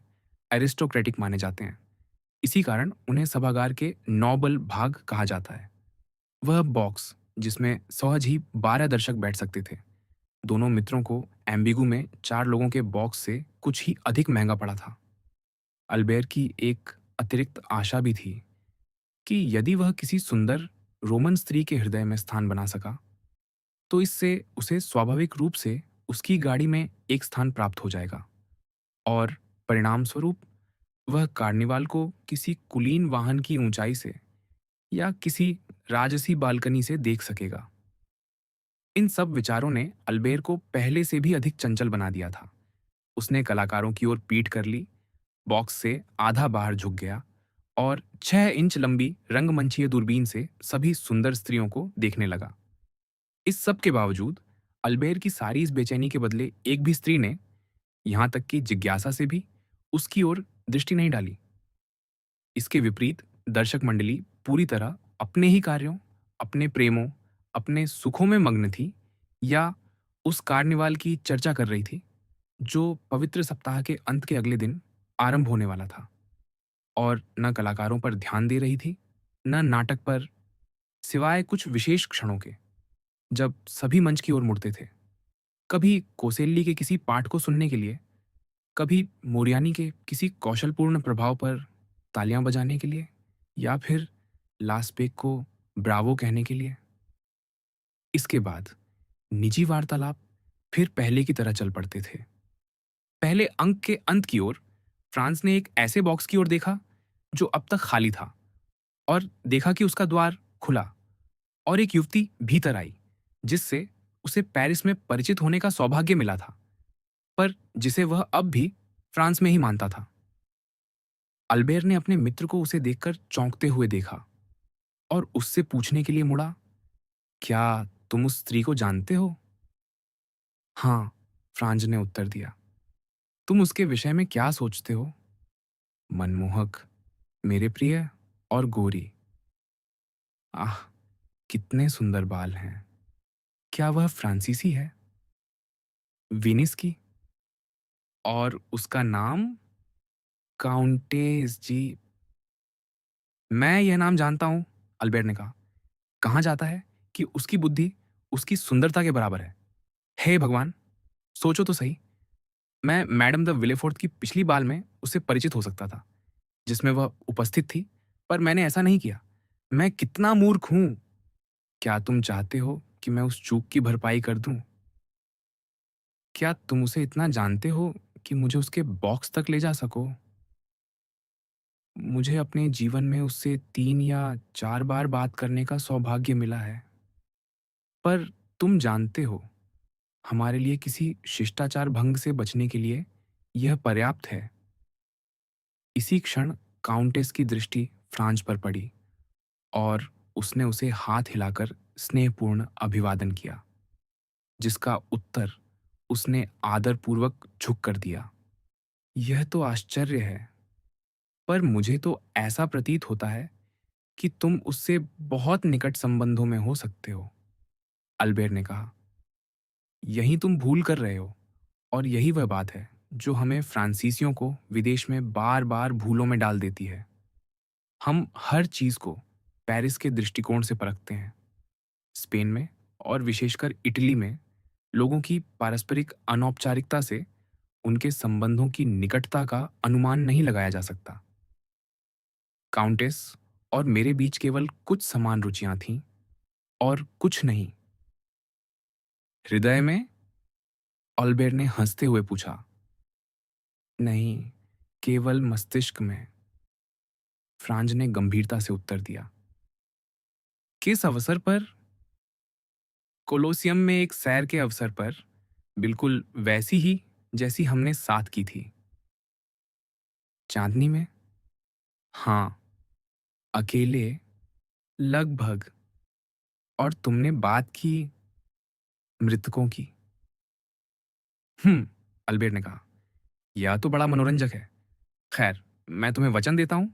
एरिस्टोक्रेटिक माने जाते हैं। इसी कारण उन्हें सभागार के नोबल भाग कहा जाता है। वह बॉक्स, जिसमें सहज ही 12 दर्शक बैठ सकते थे, दोनों मित्रों को एम्बिगू में 4 लोगों के बॉक्स से कुछ ही अधिक महंगा पड़ा था। अल्बेर की एक अतिरिक्त आशा भी थी कि यदि वह किसी सुंदर रोमन स्त्री के हृदय में स्थान बना सका, तो इससे उसे स्वाभाविक रूप से उसकी गाड़ी में एक स्थान प्राप्त हो जाएगा और परिणाम स्वरूप वह कार्निवाल को किसी कुलीन वाहन की ऊंचाई से या किसी राजसी बालकनी से देख सकेगा। इन सब विचारों ने अल्बेर को पहले से भी अधिक चंचल बना दिया था। उसने कलाकारों की ओर पीठ कर ली, बॉक्स से आधा बाहर झुक गया और 6 इंच लंबी रंगमंचीय दूरबीन से सभी सुंदर स्त्रियों को देखने लगा। इस सब के बावजूद अल्बेर की सारी इस बेचैनी के बदले एक भी स्त्री ने, यहां तक कि जिज्ञासा से भी, उसकी ओर दृष्टि नहीं डाली। इसके विपरीत दर्शक मंडली पूरी तरह अपने ही कार्यों, अपने प्रेमों, अपने सुखों में मग्न थी या उस कार्निवाल की चर्चा कर रही थी जो पवित्र सप्ताह के अंत के अगले दिन आरंभ होने वाला था, और न कलाकारों पर ध्यान दे रही थी, न नाटक पर, सिवाय कुछ विशेष क्षणों के जब सभी मंच की ओर मुड़ते थे। कभी कोसेल्ली के किसी पाठ को सुनने के लिए, कभी मोरियानी के किसी कौशलपूर्ण प्रभाव पर तालियां बजाने के लिए, या फिर लास्पेक को ब्रावो कहने के लिए। इसके बाद निजी वार्तालाप फिर पहले की तरह चल पड़ते थे। पहले अंक के अंत की ओर फ्रांस ने एक ऐसे बॉक्स की ओर देखा जो अब तक खाली था, और देखा कि उसका द्वार खुला और एक युवती भीतर आई, जिससे उसे पेरिस में परिचित होने का सौभाग्य मिला था, पर जिसे वह अब भी फ्रांस में ही मानता था। अल्बेर ने अपने मित्र को उसे देखकर चौंकते हुए देखा और उससे पूछने के लिए मुड़ा, क्या तुम उस स्त्री को जानते हो? हाँ, फ्रांज ने उत्तर दिया। तुम उसके विषय में क्या सोचते हो? मनमोहक, मेरे प्रिय और गोरी। आह, कितने सुंदर बाल हैं। क्या वह फ्रांसीसी है? विनिस की? और उसका नाम? काउंटेस जी। मैं यह नाम जानता हूं, अल्बेर ने कहा। कहा जाता है कि उसकी बुद्धि उसकी सुंदरता के बराबर है। हे भगवान, सोचो तो सही, मैं मैडम द विलेफोर्ड की पिछली बाल में उससे परिचित हो सकता था, जिसमें वह उपस्थित थी, पर मैंने ऐसा नहीं किया। मैं कितना मूर्ख हूं! क्या तुम चाहते हो कि मैं उस चूक की भरपाई कर दूं? क्या तुम उसे इतना जानते हो कि मुझे उसके बॉक्स तक ले जा सको? मुझे अपने जीवन में उससे 3 या 4 बार बात करने का सौभाग्य मिला है, पर तुम जानते हो, हमारे लिए किसी शिष्टाचार भंग से बचने के लिए यह पर्याप्त है। इसी क्षण काउंटेस की दृष्टि फ्रांज पर पड़ी और उसने उसे हाथ हिलाकर स्नेहपूर्ण अभिवादन किया, जिसका उत्तर उसने आदरपूर्वक झुक कर दिया। यह तो आश्चर्य है, पर मुझे तो ऐसा प्रतीत होता है कि तुम उससे बहुत निकट संबंधों में हो सकते हो, अल्बेर ने कहा। यही तुम भूल कर रहे हो, और यही वह बात है जो हमें फ्रांसीसियों को विदेश में बार बार भूलों में डाल देती है। हम हर चीज को पेरिस के दृष्टिकोण से परखते हैं। स्पेन में, और विशेषकर इटली में, लोगों की पारस्परिक अनौपचारिकता से उनके संबंधों की निकटता का अनुमान नहीं लगाया जा सकता। काउंटेस और मेरे बीच केवल कुछ समान रुचियां थीं और कुछ नहीं। हृदय में? ऑल्बेर ने हंसते हुए पूछा। नहीं, केवल मस्तिष्क में, फ्रांज ने गंभीरता से उत्तर दिया। किस अवसर पर? कोलोसियम में एक सैर के अवसर पर, बिल्कुल वैसी ही जैसी हमने साथ की थी। चांदनी में? हाँ, अकेले, लगभग। और तुमने बात की मृतकों की। अल्बेर ने कहा, यह तो बड़ा मनोरंजक है। खैर, मैं तुम्हें वचन देता हूं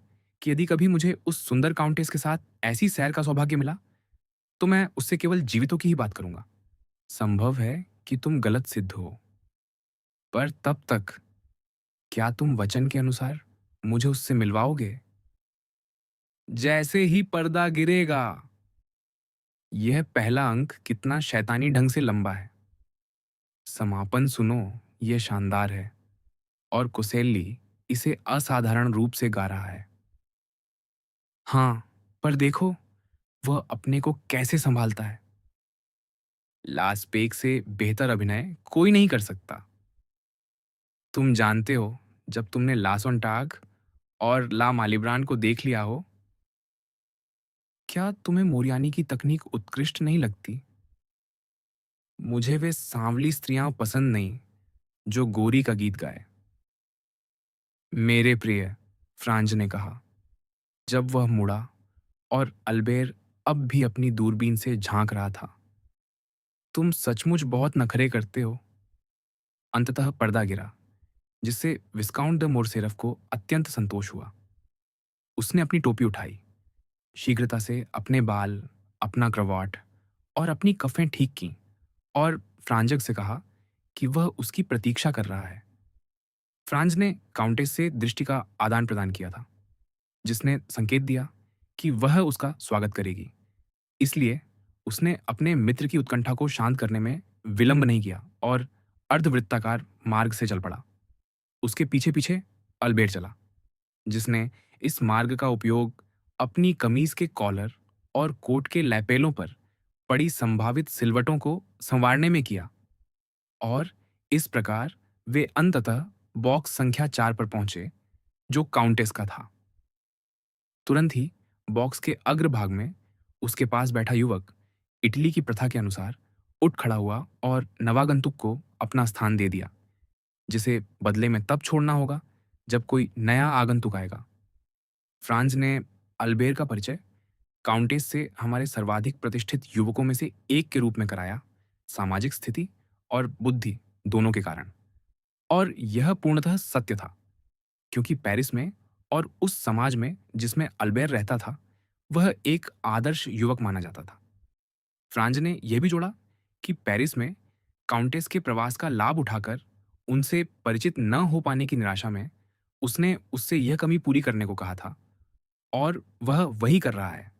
कि यदि कभी मुझे उस सुंदर काउंटेस के साथ ऐसी सैर का सौभाग्य मिला, तो मैं उससे केवल जीवितों की ही बात करूंगा। संभव है कि तुम गलत सिद्ध हो, पर तब तक क्या तुम वचन के अनुसार मुझे उससे मिलवाओगे? जैसे ही पर्दा गिरेगा। यह पहला अंक कितना शैतानी ढंग से लंबा है। समापन सुनो, यह शानदार है और कुसेली इसे असाधारण रूप से गा रहा है। हाँ, पर देखो वह अपने को कैसे संभालता है। लास पेक से बेहतर अभिनय कोई नहीं कर सकता। तुम जानते हो, जब तुमने लासोंटाग और ला मालिब्रान को देख लिया हो, क्या तुम्हें मोरियानी की तकनीक उत्कृष्ट नहीं लगती? मुझे वे सांवली स्त्रियां पसंद नहीं जो गोरी का गीत गाए। मेरे प्रिय, फ्रांज ने कहा जब वह मुड़ा और अल्बेर अब भी अपनी दूरबीन से झांक रहा था। तुम सचमुच बहुत नखरे करते हो। अंततः पर्दा गिरा, जिससे विस्काउंट द मोरसेरफ को अत्यंत संतोष हुआ। उसने अपनी टोपी उठाई, शीघ्रता से अपने बाल, अपना क्रवाट और अपनी कफें ठीक की और फ्रांजक से कहा कि वह उसकी प्रतीक्षा कर रहा है। फ्रांज ने काउंटेस से दृष्टि का आदान प्रदान किया था, जिसने संकेत दिया कि वह उसका स्वागत करेगी। इसलिए उसने अपने मित्र की उत्कंठा को शांत करने में विलंब नहीं किया और अर्धवृत्ताकार मार्ग से चल पड़ा। उसके पीछे पीछे अल्बेर चला, जिसने इस मार्ग का उपयोग अपनी कमीज के कॉलर और कोट के लैपेलों पर पड़ी संभावित सिलवटों को संवारने में किया और इस प्रकार वे अंततः बॉक्स संख्या 4 पर पहुंचे, जो काउंटेस का था। तुरंत ही बॉक्स के अग्रभाग में उसके पास बैठा युवक इटली की प्रथा के अनुसार उठ खड़ा हुआ और नवागंतुक को अपना स्थान दे दिया, जिसे बदले में तब छोड़ना होगा जब कोई नया आगंतुक आएगा। फ्रांस ने अल्बेर का परिचय काउंटेस से हमारे सर्वाधिक प्रतिष्ठित युवकों में से एक के रूप में कराया, सामाजिक स्थिति और बुद्धि दोनों के कारण। और यह पूर्णतः सत्य था, क्योंकि पेरिस में और उस समाज में जिसमें अल्बेर रहता था, वह एक आदर्श युवक माना जाता था। फ्रांज ने यह भी जोड़ा कि पेरिस में काउंटेस के प्रवास का लाभ उठाकर उनसे परिचित न हो पाने की निराशा में उसने उससे यह कमी पूरी करने को कहा था और वह वही कर रहा है,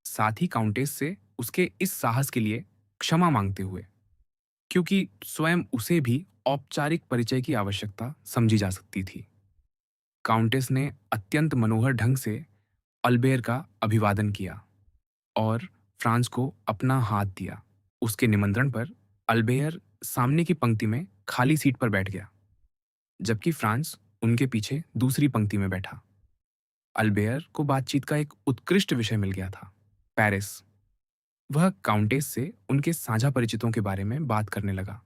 साथ ही काउंटेस से उसके इस साहस के लिए क्षमा मांगते हुए, क्योंकि स्वयं उसे भी औपचारिक परिचय की आवश्यकता समझी जा सकती थी। काउंटेस ने अत्यंत मनोहर ढंग से अल्बेर का अभिवादन किया और फ्रांस को अपना हाथ दिया। उसके निमंत्रण पर अल्बेयर सामने की पंक्ति में खाली सीट पर बैठ गया, जबकि फ्रांस उनके पीछे दूसरी पंक्ति में बैठा। अल्बेयर को बातचीत का एक उत्कृष्ट विषय मिल गया था, पेरिस। वह काउंटेस से उनके साझा परिचितों के बारे में बात करने लगा।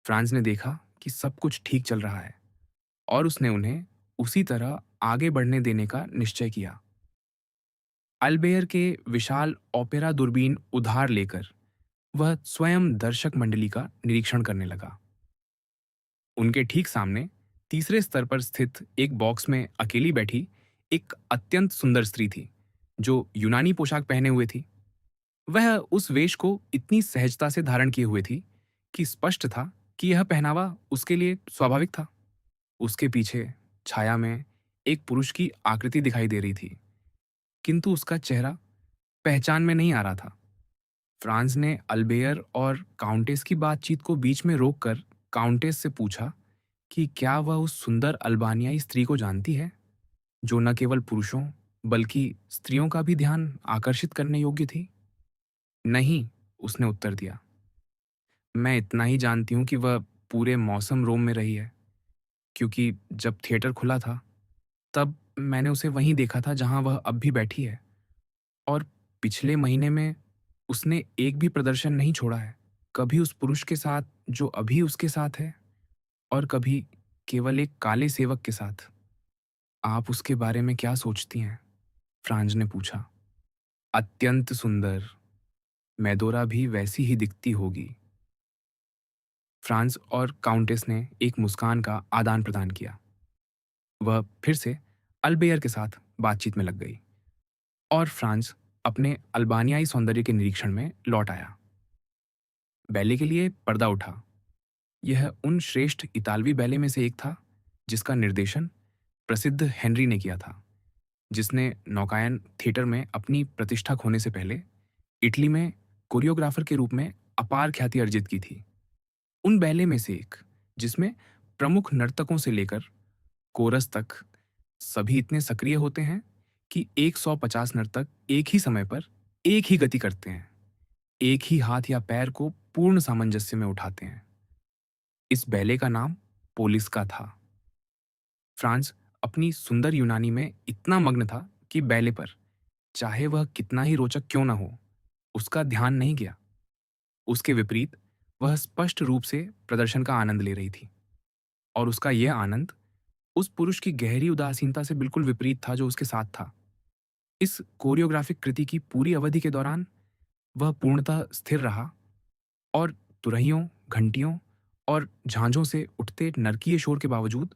फ्रांस ने देखा कि सब कुछ ठीक चल रहा है और उसने उन्हें उसी तरह आगे बढ़ने देने का निश्चय किया। अल्बेयर के विशाल ओपेरा दूरबीन उधार लेकर वह स्वयं दर्शक मंडली का निरीक्षण करने लगा। उनके ठीक सामने तीसरे स्तर पर स्थित एक बॉक्स में अकेली बैठी एक अत्यंत सुंदर स्त्री थी, जो यूनानी पोशाक पहने हुए थी। वह उस वेश को इतनी सहजता से धारण किए हुए थी कि स्पष्ट था कि यह पहनावा उसके लिए स्वाभाविक था। उसके पीछे छाया में एक पुरुष की आकृति दिखाई दे रही थी, किंतु उसका चेहरा पहचान में नहीं आ रहा था। फ्रांस ने अल्बेयर और काउंटेस की बातचीत को बीच में रोककर काउंटेस से पूछा कि क्या वह उस सुंदर अल्बानियाई स्त्री को जानती है, जो न केवल पुरुषों बल्कि स्त्रियों का भी ध्यान आकर्षित करने योग्य थी। नहीं, उसने उत्तर दिया। मैं इतना ही जानती हूँ कि वह पूरे मौसम रोम में रही है, क्योंकि जब थिएटर खुला था, तब मैंने उसे वहीं देखा था जहाँ वह अब भी बैठी है। और पिछले महीने में उसने एक भी प्रदर्शन नहीं छोड़ा है। कभी उस पुरुष के साथ जो अभी उसके साथ है, और कभी केवल एक काले सेवक के साथ। आप उसके बारे में क्या सोचती हैं? फ्रांज ने पूछा। अत्यंत सुंदर। मेडोरा भी वैसी ही दिखती होगी। फ्रांस और काउंटेस ने एक मुस्कान का आदान प्रदान किया। वह फिर से अल्बेयर के साथ बातचीत में लग गई और फ्रांस अपने अल्बानियाई सौंदर्य के निरीक्षण में लौट आया। बैले के लिए पर्दा उठा। यह उन श्रेष्ठ इतालवी बैले में से एक था जिसका निर्देशन प्रसिद्ध हेनरी ने किया था, जिसने नौकायन थिएटर में अपनी प्रतिष्ठा खोने से पहले इटली में कोरियोग्राफर के रूप में अपार ख्याति अर्जित की थी। उन बैले में से एक जिसमें प्रमुख नर्तकों से लेकर कोरस तक सभी इतने सक्रिय होते हैं कि 150 नर्तक एक ही समय पर एक ही गति करते हैं, एक ही हाथ या पैर को पूर्ण सामंजस्य में उठाते हैं। इस बैले का नाम पोलिस का था। फ्रांस अपनी सुंदर यूनानी में इतना मग्न था कि बैले पर, चाहे वह कितना ही रोचक क्यों न हो, उसका ध्यान नहीं गया। उसके विपरीत वह स्पष्ट रूप से प्रदर्शन का आनंद ले रही थी, और उसका यह आनंद उस पुरुष की गहरी उदासीनता से बिल्कुल विपरीत था जो उसके साथ था। इस कोरियोग्राफिक कृति की पूरी अवधि के दौरान वह पूर्णतः स्थिर रहा, और तुरहियों, घंटियों और झांझों से उठते नरकीय शोर के बावजूद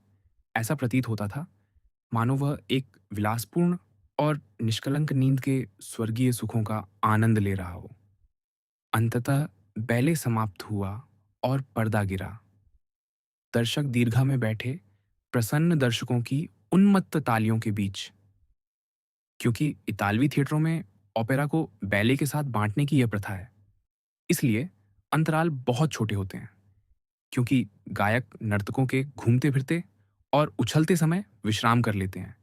ऐसा प्रतीत होता था मानो वह एक विलासपूर्ण और निष्कलंक नींद के स्वर्गीय सुखों का आनंद ले रहा हो। अंततः बैले समाप्त हुआ और पर्दा गिरा। दर्शक दीर्घा में बैठे प्रसन्न दर्शकों की उन्मत्त तालियों के बीच, क्योंकि इतालवी थिएटरों में ओपेरा को बैले के साथ बांटने की यह प्रथा है, इसलिए अंतराल बहुत छोटे होते हैं, क्योंकि गायक नर्तकों के घूमते फिरते और उछलते समय विश्राम कर लेते हैं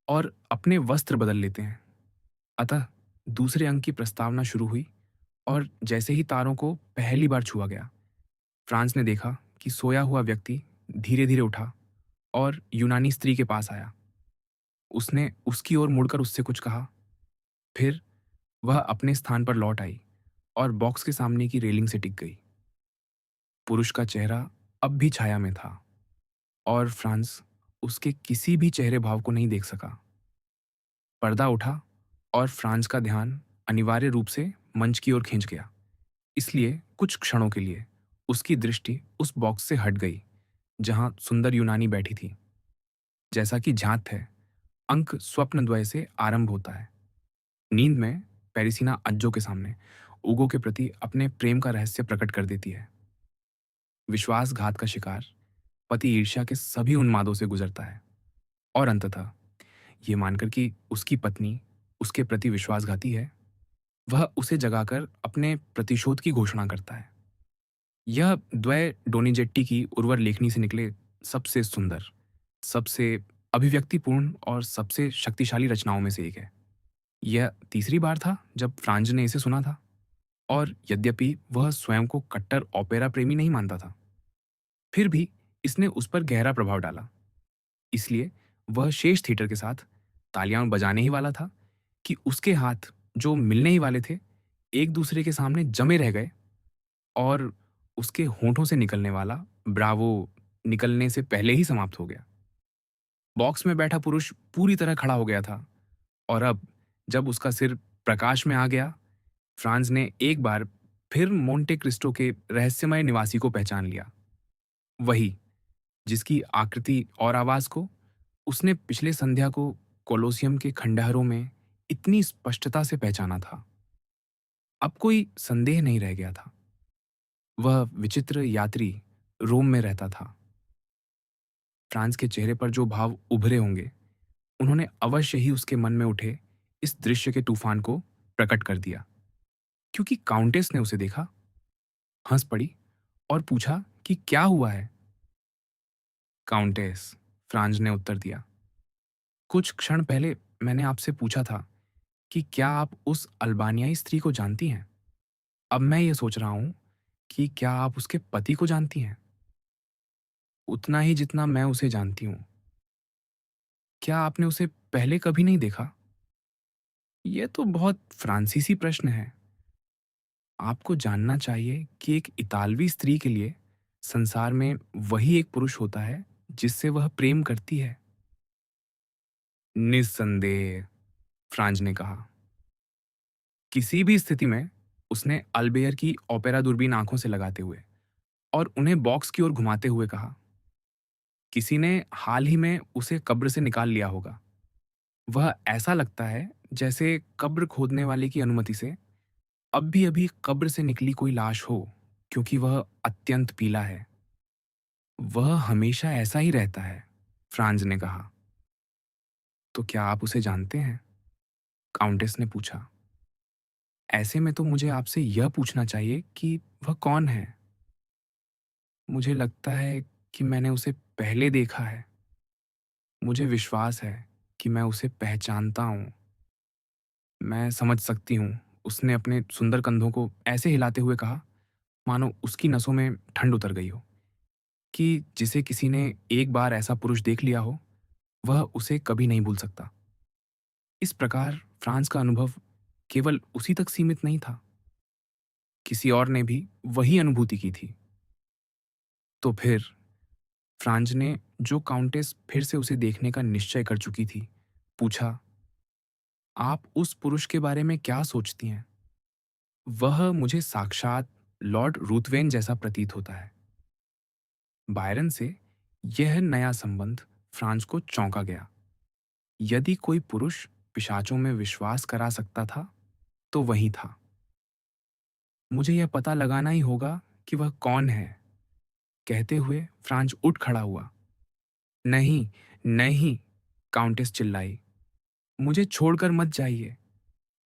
और अपने वस्त्र बदल लेते हैं। अतः दूसरे अंक की प्रस्तावना शुरू हुई, और जैसे ही तारों को पहली बार छुआ गया, फ्रांस ने देखा कि सोया हुआ व्यक्ति धीरे धीरे उठा और यूनानी स्त्री के पास आया। उसने उसकी ओर मुड़कर उससे कुछ कहा। फिर वह अपने स्थान पर लौट आई और बॉक्स के सामने की रेलिंग से टिक गई। पुरुष का चेहरा अब भी छाया में था, और फ्रांस उसके किसी भी चेहरे भाव को नहीं देख सका। पर्दा उठा और फ्रांस का ध्यान अनिवार्य रूप से मंच की ओर खिंच गया। इसलिए कुछ क्षणों के लिए उसकी दृष्टि उस बॉक्स से हट गई जहां सुंदर यूनानी बैठी थी। जैसा कि ज्ञात है, अंक स्वप्नद्वय से आरंभ होता है। नींद में पेरिसिना अज्जो के सामने उगो के प्रति अपने प्रेम का रहस्य प्रकट कर देती है। विश्वासघात का शिकार पति ईर्ष्या के सभी उन्मादों से गुजरता है, और अंततः ये मानकर कि उसकी पत्नी उसके प्रति विश्वासघाती है, वह उसे जगाकर अपने प्रतिशोध की घोषणा करता है। यह द्वय डोनिजेट्टी की उर्वर लेखनी से निकले सबसे सुंदर, सबसे अभिव्यक्तिपूर्ण और सबसे शक्तिशाली रचनाओं में से एक है। यह तीसरी बार था जब फ्रांज ने इसे सुना था, और यद्यपि वह स्वयं को कट्टर ओपेरा प्रेमी नहीं मानता था, फिर भी इसने उस पर गहरा प्रभाव डाला। इसलिए वह शेष थिएटर के साथ तालियां बजाने ही वाला था कि उसके हाथ, जो मिलने ही वाले थे, एक दूसरे के सामने जमे रह गए, और उसके होठों से निकलने वाला ब्रावो निकलने से पहले ही समाप्त हो गया। बॉक्स में बैठा पुरुष पूरी तरह खड़ा हो गया था, और अब जब उसका सिर प्रकाश में आ गया, फ्रांस ने एक बार फिर मोंटे क्रिस्टो के रहस्यमय निवासी को पहचान लिया। वही जिसकी आकृति और आवाज को उसने पिछले संध्या को कोलोसियम के खंडहरों में इतनी स्पष्टता से पहचाना था। अब कोई संदेह नहीं रह गया था। वह विचित्र यात्री रोम में रहता था। फ्रांस के चेहरे पर जो भाव उभरे होंगे, उन्होंने अवश्य ही उसके मन में उठे इस दृश्य के तूफान को प्रकट कर दिया। क्योंकि काउंटेस ने उसे देखा, हंस पड़ी और पूछा कि क्या हुआ है। काउंटेस, फ्रांज ने उत्तर दिया, कुछ क्षण पहले मैंने आपसे पूछा था कि क्या आप उस अल्बानियाई स्त्री को जानती हैं। अब मैं ये सोच रहा हूं कि क्या आप उसके पति को जानती हैं, उतना ही जितना मैं उसे जानती हूं। क्या आपने उसे पहले कभी नहीं देखा? यह तो बहुत फ्रांसीसी प्रश्न है। आपको जानना चाहिए कि एक इतालवी स्त्री के लिए संसार में वही एक पुरुष होता है जिससे वह प्रेम करती है। निस्संदेह, फ्रांज ने कहा। किसी भी स्थिति में उसने अल्बेयर की ओपेरा दूरबीन आंखों से लगाते हुए और उन्हें बॉक्स की ओर घुमाते हुए कहा, किसी ने हाल ही में उसे कब्र से निकाल लिया होगा। वह ऐसा लगता है जैसे कब्र खोदने वाले की अनुमति से अभी अभी कब्र से निकली कोई लाश हो, क्योंकि वह अत्यंत पीला है। वह हमेशा ऐसा ही रहता है, फ्रांज ने कहा। तो क्या आप उसे जानते हैं? काउंटेस ने पूछा। ऐसे में तो मुझे आपसे यह पूछना चाहिए कि वह कौन है। मुझे लगता है कि मैंने उसे पहले देखा है। मुझे विश्वास है कि मैं उसे पहचानता हूँ। मैं समझ सकती हूँ, उसने अपने सुंदर कंधों को ऐसे हिलाते हुए कहा, मानो उसकी नसों में ठंड उतर गई हो, कि जिसे किसी ने एक बार ऐसा पुरुष देख लिया हो, वह उसे कभी नहीं भूल सकता। इस प्रकार फ्रांस का अनुभव केवल उसी तक सीमित नहीं था, किसी और ने भी वही अनुभूति की थी। तो फिर फ्रांज ने, जो काउंटेस फिर से उसे देखने का निश्चय कर चुकी थी, पूछा, आप उस पुरुष के बारे में क्या सोचती हैं? वह मुझे साक्षात लॉर्ड रूथवेन जैसा प्रतीत होता है। बायरन से यह नया संबंध फ्रांस को चौंका गया। यदि कोई पुरुष पिशाचों में विश्वास करा सकता था, तो वही था। मुझे यह पता लगाना ही होगा कि वह कौन है। कहते हुए फ्रांज उठ खड़ा हुआ। नहीं, नहीं, काउंटेस चिल्लाई, मुझे छोड़कर मत जाइए।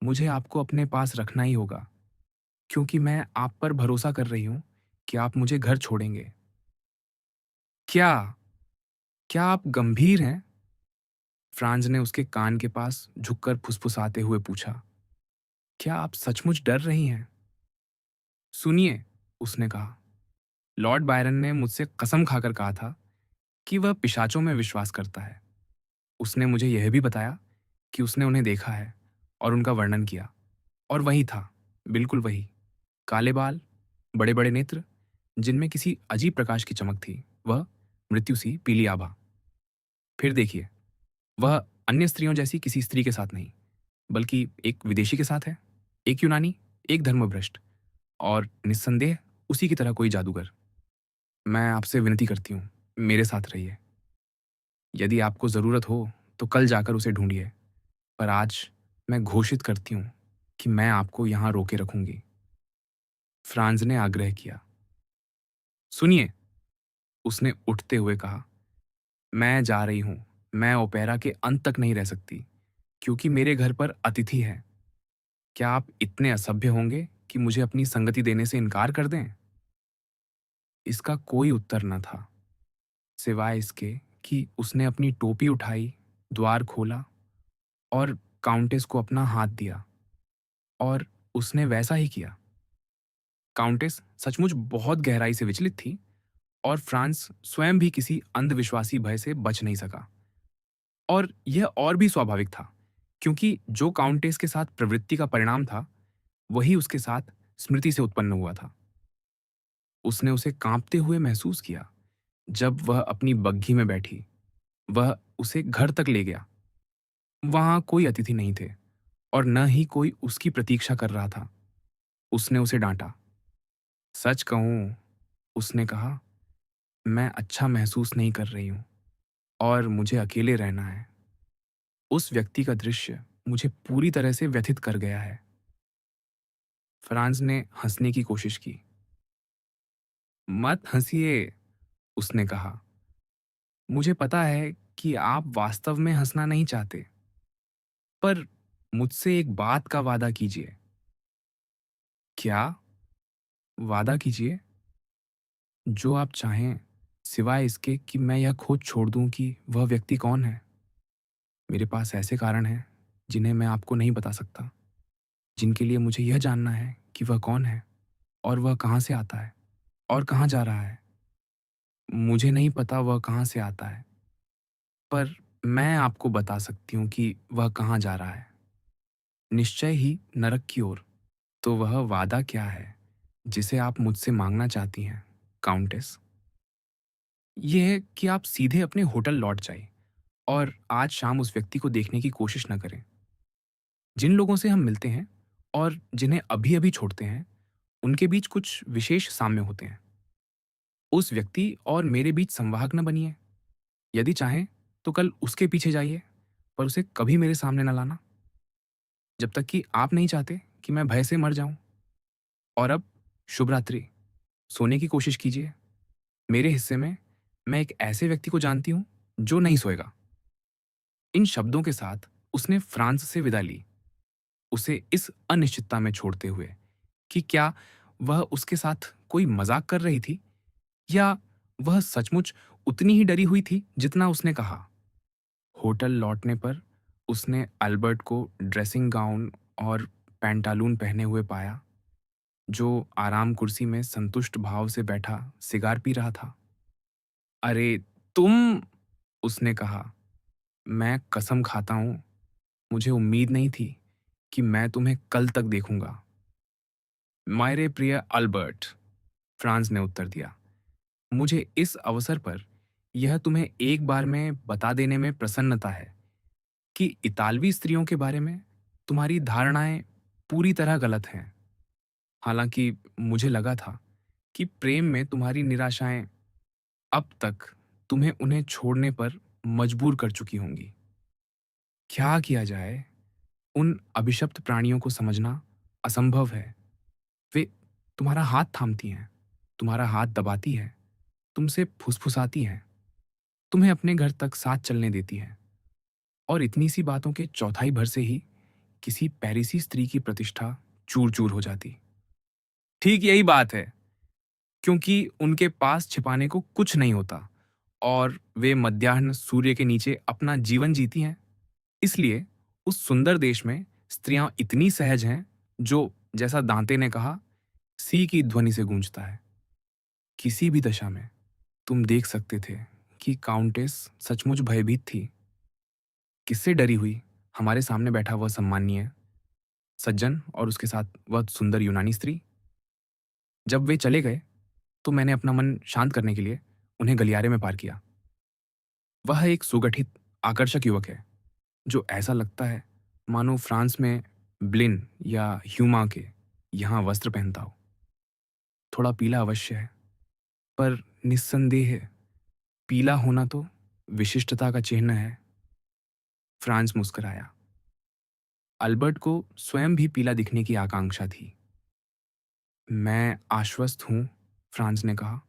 मुझे आपको अपने पास रखना ही होगा, क्योंकि मैं आप पर भरोसा कर रही हूं कि आप मुझे घर छोड़ेंगे। क्या? क्या आप गंभीर हैं? फ्रांज ने उसके कान के पास झुककर फुसफुसाते हुए पूछा। क्या आप सचमुच डर रही हैं? सुनिए, उसने कहा, लॉर्ड बायरन ने मुझसे कसम खाकर कहा था कि वह पिशाचों में विश्वास करता है। उसने मुझे यह भी बताया कि उसने उन्हें देखा है और उनका वर्णन किया, और वही था, बिल्कुल वही। काले बाल, बड़े बड़े नेत्र, जिनमें किसी अजीब प्रकाश की चमक थी, वह मृत्यु सी पीली आभा। फिर देखिए, वह अन्य स्त्रियों जैसी किसी स्त्री के साथ नहीं, बल्कि एक विदेशी के साथ है, एक यूनानी, एक धर्मभ्रष्ट, और निस्संदेह उसी की तरह कोई जादूगर। मैं आपसे विनती करती हूँ, मेरे साथ रहिए। यदि आपको जरूरत हो तो कल जाकर उसे ढूंढिए, पर आज मैं घोषित करती हूँ कि मैं आपको यहां रोके रखूंगी। फ्रांज ने आग्रह किया। सुनिए, उसने उठते हुए कहा, मैं जा रही हूं। मैं ओपेरा के अंत तक नहीं रह सकती, क्योंकि मेरे घर पर अतिथि है। क्या आप इतने असभ्य होंगे कि मुझे अपनी संगति देने से इनकार कर दें? इसका कोई उत्तर न था, सिवाय इसके कि उसने अपनी टोपी उठाई, द्वार खोला और काउंटेस को अपना हाथ दिया, और उसने वैसा ही किया। काउंटेस सचमुच बहुत गहराई से विचलित थी, और फ्रांस स्वयं भी किसी अंधविश्वासी भय से बच नहीं सका। और यह और भी स्वाभाविक था, क्योंकि जो काउंटेस के साथ प्रवृत्ति का परिणाम था, वही उसके साथ स्मृति से उत्पन्न हुआ था। उसने उसे कांपते हुए महसूस किया जब वह अपनी बग्घी में बैठी। वह उसे घर तक ले गया। वहां कोई अतिथि नहीं थे, और न ही कोई उसकी प्रतीक्षा कर रहा था। उसने उसे डांटा। सच कहूं, उसने कहा, मैं अच्छा महसूस नहीं कर रही हूं, और मुझे अकेले रहना है। उस व्यक्ति का दृश्य मुझे पूरी तरह से व्यथित कर गया है। फ्रांस ने हंसने की कोशिश की। मत हंसिए, उसने कहा। मुझे पता है कि आप वास्तव में हंसना नहीं चाहते, पर मुझसे एक बात का वादा कीजिए। क्या? वादा कीजिए, जो आप चाहें, सिवाय इसके कि मैं यह खोज छोड़ दूँ कि वह व्यक्ति कौन है। मेरे पास ऐसे कारण हैं, जिन्हें मैं आपको नहीं बता सकता, जिनके लिए मुझे यह जानना है कि वह कौन है और वह कहाँ से आता है और कहाँ जा रहा है। मुझे नहीं पता वह कहाँ से आता है, पर मैं आपको बता सकती हूँ कि वह कहाँ जा रहा है। निश्चय ही नरक की ओर। तो वह वादा क्या है, जिसे आप मुझसे माँगना चाहती हैं, काउंटेस? ये है कि आप सीधे अपने होटल लौट जाइए और आज शाम उस व्यक्ति को देखने की कोशिश न करें। जिन लोगों से हम मिलते हैं और जिन्हें अभी-अभी छोड़ते हैं, उनके बीच कुछ विशेष साम्य होते हैं। उस व्यक्ति और मेरे बीच संवाहक न बनिए। यदि चाहें तो कल उसके पीछे जाइए, पर उसे कभी मेरे सामने न लाना, जब तक कि आप नहीं चाहते कि मैं भय से मर जाऊं। और अब शुभ रात्रि। सोने की कोशिश कीजिए। मेरे हिस्से में मैं एक ऐसे व्यक्ति को जानती हूँ जो नहीं सोएगा। इन शब्दों के साथ उसने फ्रांस से विदा ली, उसे इस अनिश्चितता में छोड़ते हुए कि क्या वह उसके साथ कोई मजाक कर रही थी या वह सचमुच उतनी ही डरी हुई थी जितना उसने कहा। होटल लौटने पर उसने अल्बर्ट को ड्रेसिंग गाउन और पैंटालून पहने हुए पाया, जो आराम कुर्सी में संतुष्ट भाव से बैठा सिगार पी रहा था। अरे तुम, उसने कहा, मैं कसम खाता हूं, मुझे उम्मीद नहीं थी कि मैं तुम्हें कल तक देखूंगा। मेरे प्रिय अल्बर्ट, फ्रांस ने उत्तर दिया, मुझे इस अवसर पर यह तुम्हें एक बार में बता देने में प्रसन्नता है कि इतालवी स्त्रियों के बारे में तुम्हारी धारणाएं पूरी तरह गलत हैं। हालांकि मुझे लगा था कि प्रेम में तुम्हारी निराशाएं अब तक तुम्हें उन्हें छोड़ने पर मजबूर कर चुकी होंगी। क्या किया जाए, उन अभिशप्त प्राणियों को समझना असंभव है। वे तुम्हारा हाथ थामती हैं, तुम्हारा हाथ दबाती हैं, तुमसे फुसफुसाती हैं, तुम्हें अपने घर तक साथ चलने देती हैं, और इतनी सी बातों के चौथाई भर से ही किसी पेरिसी स्त्री की प्रतिष्ठा चूर-चूर हो जाती। ठीक यही बात है, क्योंकि उनके पास छिपाने को कुछ नहीं होता और वे मध्याह्न सूर्य के नीचे अपना जीवन जीती हैं। इसलिए उस सुंदर देश में स्त्रियां इतनी सहज हैं, जो, जैसा दांते ने कहा, सी की ध्वनि से गूंजता है। किसी भी दशा में तुम देख सकते थे कि काउंटेस सचमुच भयभीत थी। किससे डरी हुई हमारे सामने बैठा वह सम्माननीय सज्जन और उसके साथ वह सुंदर यूनानी स्त्री। जब वे चले गए तो मैंने अपना मन शांत करने के लिए उन्हें गलियारे में पार किया। वह एक सुगठित, आकर्षक युवक है, जो ऐसा लगता है मानो फ्रांस में ब्लिन या ह्यूमा के यहाँ वस्त्र पहनता हो। थोड़ा पीला अवश्य है, पर निस्संदेह पीला होना तो विशिष्टता का चिन्ह है। फ्रांस मुस्कुराया। अल्बर्ट को स्वयं भी पीला दिखने की आकांक्षा थी। मैं आश्वस्त हूँ, फ्रांस ने कहा,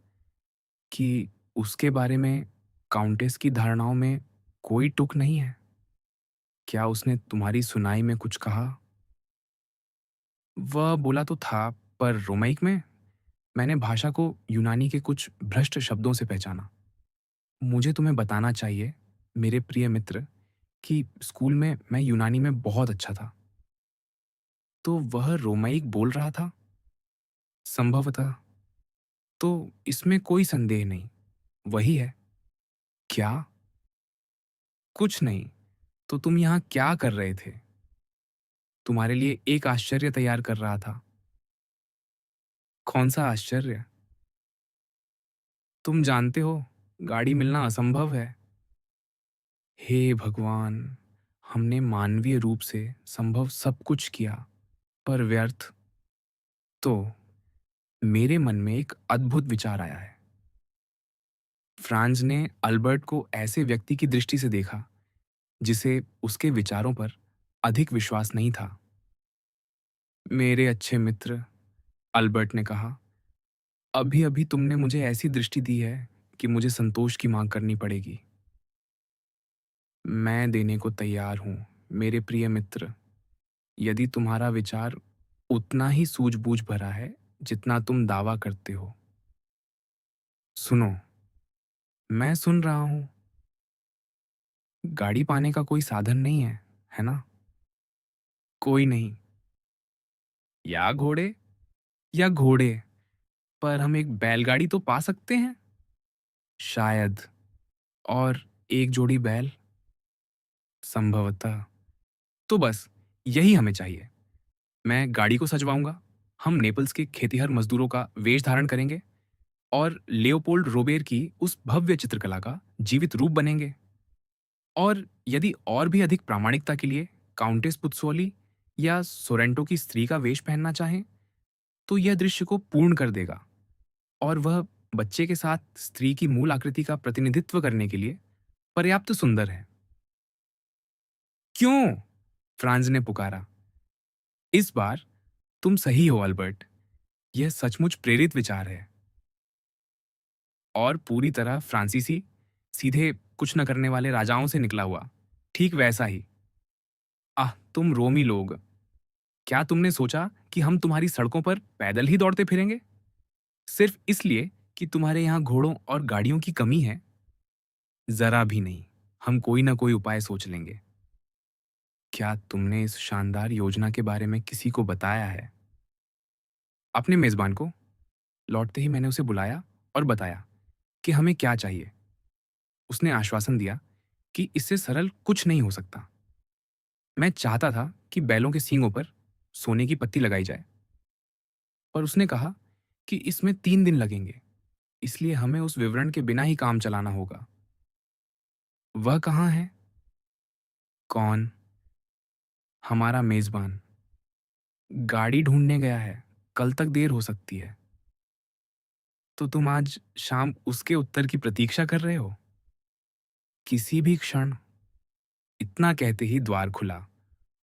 कि उसके बारे में काउंटेस की धारणाओं में कोई तुक नहीं है। क्या उसने तुम्हारी सुनाई में कुछ कहा? वह बोला तो था, पर रोमैक में मैंने भाषा को यूनानी के कुछ भ्रष्ट शब्दों से पहचाना। मुझे तुम्हें बताना चाहिए, मेरे प्रिय मित्र, कि स्कूल में मैं यूनानी में बहुत अच्छा था। तो वह रोमैक बोल रहा था? संभवतः। तो इसमें कोई संदेह नहीं, वही है। क्या? कुछ नहीं। तो तुम यहाँ क्या कर रहे थे? तुम्हारे लिए एक आश्चर्य तैयार कर रहा था। कौन सा आश्चर्य? तुम जानते हो, गाड़ी मिलना असंभव है। हे भगवान! हमने मानवीय रूप से संभव सब कुछ किया, पर व्यर्थ। तो मेरे मन में एक अद्भुत विचार आया है। फ्रांज ने अल्बर्ट को ऐसे व्यक्ति की दृष्टि से देखा जिसे उसके विचारों पर अधिक विश्वास नहीं था। मेरे अच्छे मित्र, अल्बर्ट ने कहा, अभी अभी तुमने मुझे ऐसी दृष्टि दी है कि मुझे संतोष की मांग करनी पड़ेगी। मैं देने को तैयार हूं, मेरे प्रिय मित्र, यदि तुम्हारा विचार उतना ही सूझबूझ भरा है जितना तुम दावा करते हो। सुनो, मैं सुन रहा हूं। गाड़ी पाने का कोई साधन नहीं है ना? कोई नहीं। या घोड़े या घोड़े, पर हम एक बैलगाड़ी तो पा सकते हैं शायद। और एक जोड़ी बैल, संभवतः। तो बस यही हमें चाहिए। मैं गाड़ी को सजवाऊंगा, हम नेपल्स के खेतिहर मजदूरों का वेश धारण करेंगे और लियोपोल्ड रोबेर की उस भव्य चित्रकला का जीवित रूप बनेंगे। और यदि और भी अधिक प्रामाणिकता के लिए काउंटेस पुत्सोली या सोरेंटो की स्त्री का वेश पहनना चाहें, तो यह दृश्य को पूर्ण कर देगा। और वह बच्चे के साथ स्त्री की मूल आकृति का प्रतिनिधित्व करने के लिए पर्याप्त सुंदर है। क्यों? फ्रांज ने पुकारा। इस बार तुम सही हो अल्बर्ट, यह सचमुच प्रेरित विचार है। और पूरी तरह फ्रांसीसी, सीधे कुछ न करने वाले राजाओं से निकला हुआ, ठीक वैसा ही। आह, तुम रोमी लोग, क्या तुमने सोचा कि हम तुम्हारी सड़कों पर पैदल ही दौड़ते फिरेंगे सिर्फ इसलिए कि तुम्हारे यहाँ घोड़ों और गाड़ियों की कमी है? जरा भी नहीं। हम कोई ना कोई उपाय सोच लेंगे। क्या तुमने इस शानदार योजना के बारे में किसी को बताया है? अपने मेजबान को। लौटते ही मैंने उसे बुलाया और बताया कि हमें क्या चाहिए। उसने आश्वासन दिया कि इससे सरल कुछ नहीं हो सकता। मैं चाहता था कि बैलों के सींगों पर सोने की पत्ती लगाई जाए, पर उसने कहा कि इसमें 3 दिन लगेंगे, इसलिए हमें उस विवरण के बिना ही काम चलाना होगा। वह कहाँ है? कौन? हमारा मेजबान। गाड़ी ढूंढने गया है, कल तक देर हो सकती है। तो तुम आज शाम उसके उत्तर की प्रतीक्षा कर रहे हो? किसी भी क्षण। इतना कहते ही द्वार खुला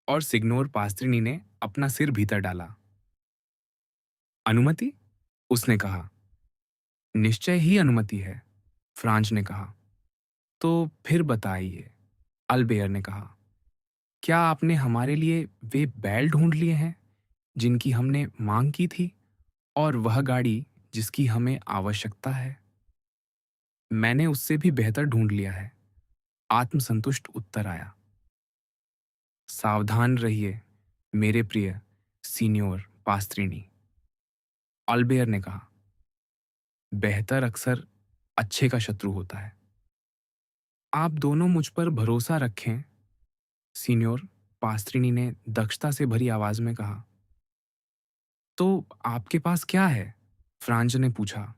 और सिग्नोर पास्त्रिनी ने अपना सिर भीतर डाला। अनुमति? उसने कहा। निश्चय ही अनुमति है, फ्रांज ने कहा। तो फिर बताइए, अल्बेयर ने कहा। क्या आपने हमारे लिए वे बैल ढूंढ लिए हैं जिनकी हमने मांग की थी, और वह गाड़ी जिसकी हमें आवश्यकता है? मैंने उससे भी बेहतर ढूंढ लिया है, आत्मसंतुष्ट उत्तर आया। सावधान रहिए मेरे प्रिय सीनियोर पास्त्रिनी, अल्बेयर ने कहा। बेहतर अक्सर अच्छे का शत्रु होता है। आप दोनों मुझ पर भरोसा रखें, सीनियोर पास्त्रिनी ने दक्षता से भरी आवाज में कहा। तो आपके पास क्या है? फ्रांज ने पूछा।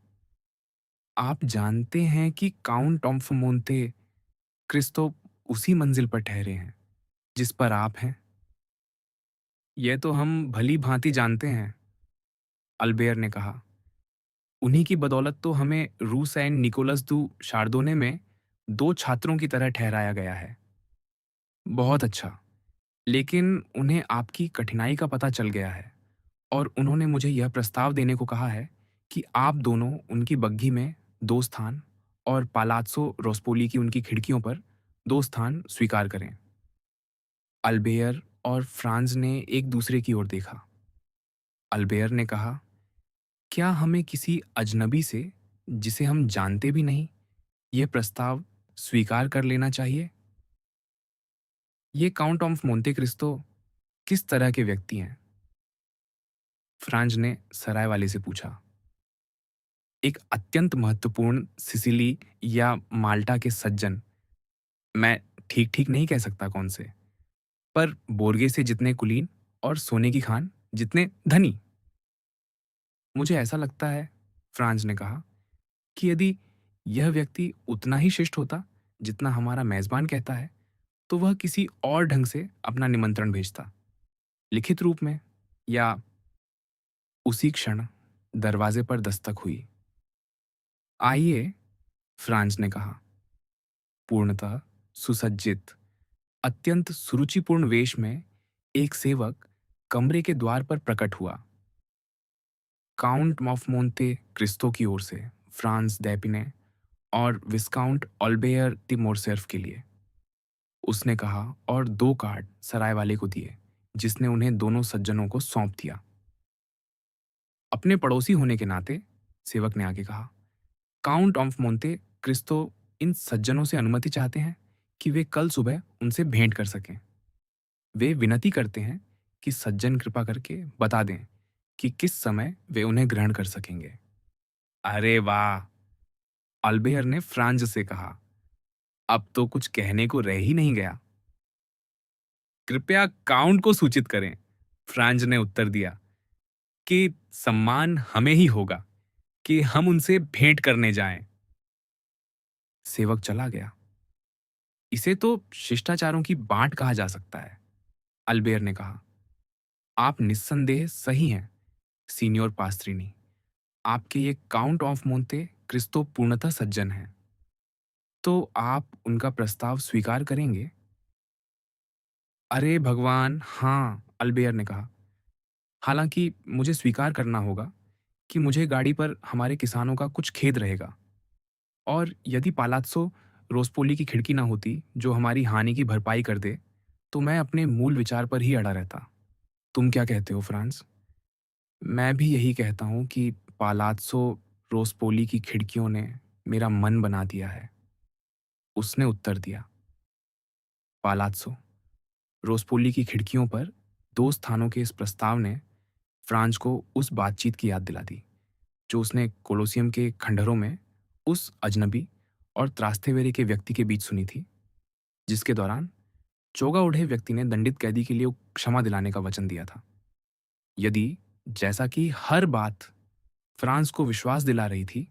आप जानते हैं कि काउंट ऑफ मोंते क्रिस्तो उसी मंजिल पर ठहरे हैं जिस पर आप हैं। यह तो हम भली भांति जानते हैं, अल्बेयर ने कहा। उन्हीं की बदौलत तो हमें रूस एंड निकोलस दू शार्दोने में 2 छात्रों की तरह ठहराया गया है। बहुत अच्छा। लेकिन उन्हें आपकी कठिनाई का पता चल गया है और उन्होंने मुझे यह प्रस्ताव देने को कहा है कि आप दोनों उनकी बग्घी में 2 स्थान और पालात्सो रोस्पोली की उनकी खिड़कियों पर 2 स्थान स्वीकार करें। अल्बेयर और फ्रांज ने एक दूसरे की ओर देखा। अल्बेयर ने कहा, क्या हमें किसी अजनबी से, जिसे हम जानते भी नहीं, यह प्रस्ताव स्वीकार कर लेना चाहिए? ये काउंट ऑफ मोंटे क्रिस्तो किस तरह के व्यक्ति हैं? फ्रांज ने सराय वाले से पूछा। एक अत्यंत महत्वपूर्ण सिसिली या माल्टा के सज्जन, मैं ठीक ठीक नहीं कह सकता कौन से, पर बोर्गे से जितने कुलीन और सोने की खान जितने धनी। मुझे ऐसा लगता है, फ्रांज ने कहा, कि यदि यह व्यक्ति उतना ही शिष्ट होता जितना हमारा मेजबान कहता है, तो वह किसी और ढंग से अपना निमंत्रण भेजता, लिखित रूप में या। उसी क्षण दरवाजे पर दस्तक हुई। आइए, फ्रांज ने कहा। पूर्णतः सुसज्जित, अत्यंत सुरुचिपूर्ण वेश में एक सेवक कमरे के द्वार पर प्रकट हुआ। काउंट ऑफ मोंते क्रिस्तो की ओर से फ्रांस दैपिने और विस्काउंट ऑल्बेयर दी मोरसेर्फ के लिए, उसने कहा, और 2 कार्ड सराय वाले को दिए, जिसने उन्हें दोनों सज्जनों को सौंप दिया। अपने पड़ोसी होने के नाते, सेवक ने आगे कहा, काउंट ऑफ मोंते क्रिस्तो इन सज्जनों से अनुमति चाहते हैं कि वे कल सुबह उनसे भेंट कर सकें। वे विनती करते हैं कि सज्जन कृपा करके बता दें कि किस समय वे उन्हें ग्रहण कर सकेंगे। अरे वाह! अल्बेयर ने फ्रांज से कहा, अब तो कुछ कहने को रह ही नहीं गया। कृपया काउंट को सूचित करें, फ्रांज ने उत्तर दिया, कि सम्मान हमें ही होगा कि हम उनसे भेंट करने जाएं। सेवक चला गया। इसे तो शिष्टाचारों की बांट कहा जा सकता है, अल्बेयर ने कहा। आप निस्संदेह सही हैं, सीनियोर पास्त्रीनी। आपके ये काउंट ऑफ मोंते क्रिस्तो पूर्णतः सज्जन हैं। तो आप उनका प्रस्ताव स्वीकार करेंगे? अरे भगवान, हाँ, अल्बेयर ने कहा। हालांकि मुझे स्वीकार करना होगा कि मुझे गाड़ी पर हमारे किसानों का कुछ खेद रहेगा, और यदि पालात्सो रोस्पोली की खिड़की ना होती जो हमारी हानि की भरपाई कर दे, तो मैं अपने मूल विचार पर ही अड़ा रहता। तुम क्या कहते हो, फ्रांस? मैं भी यही कहता हूँ कि पालात्सो रोस्पोली की खिड़कियों ने मेरा मन बना दिया है, उसने उत्तर दिया। पालात्सो रोस्पोली की खिड़कियों पर दो स्थानों के इस प्रस्ताव ने फ्रांस को उस बातचीत की याद दिला दी जो उसने कोलोसियम के खंडहरों में उस अजनबी और त्रास्तेवेरे के व्यक्ति के बीच सुनी थी, जिसके दौरान चोगा ओढ़े व्यक्ति ने दंडित कैदी के लिए क्षमा दिलाने का वचन दिया था। यदि, जैसा कि हर बात फ्रांस को विश्वास दिला रही थी,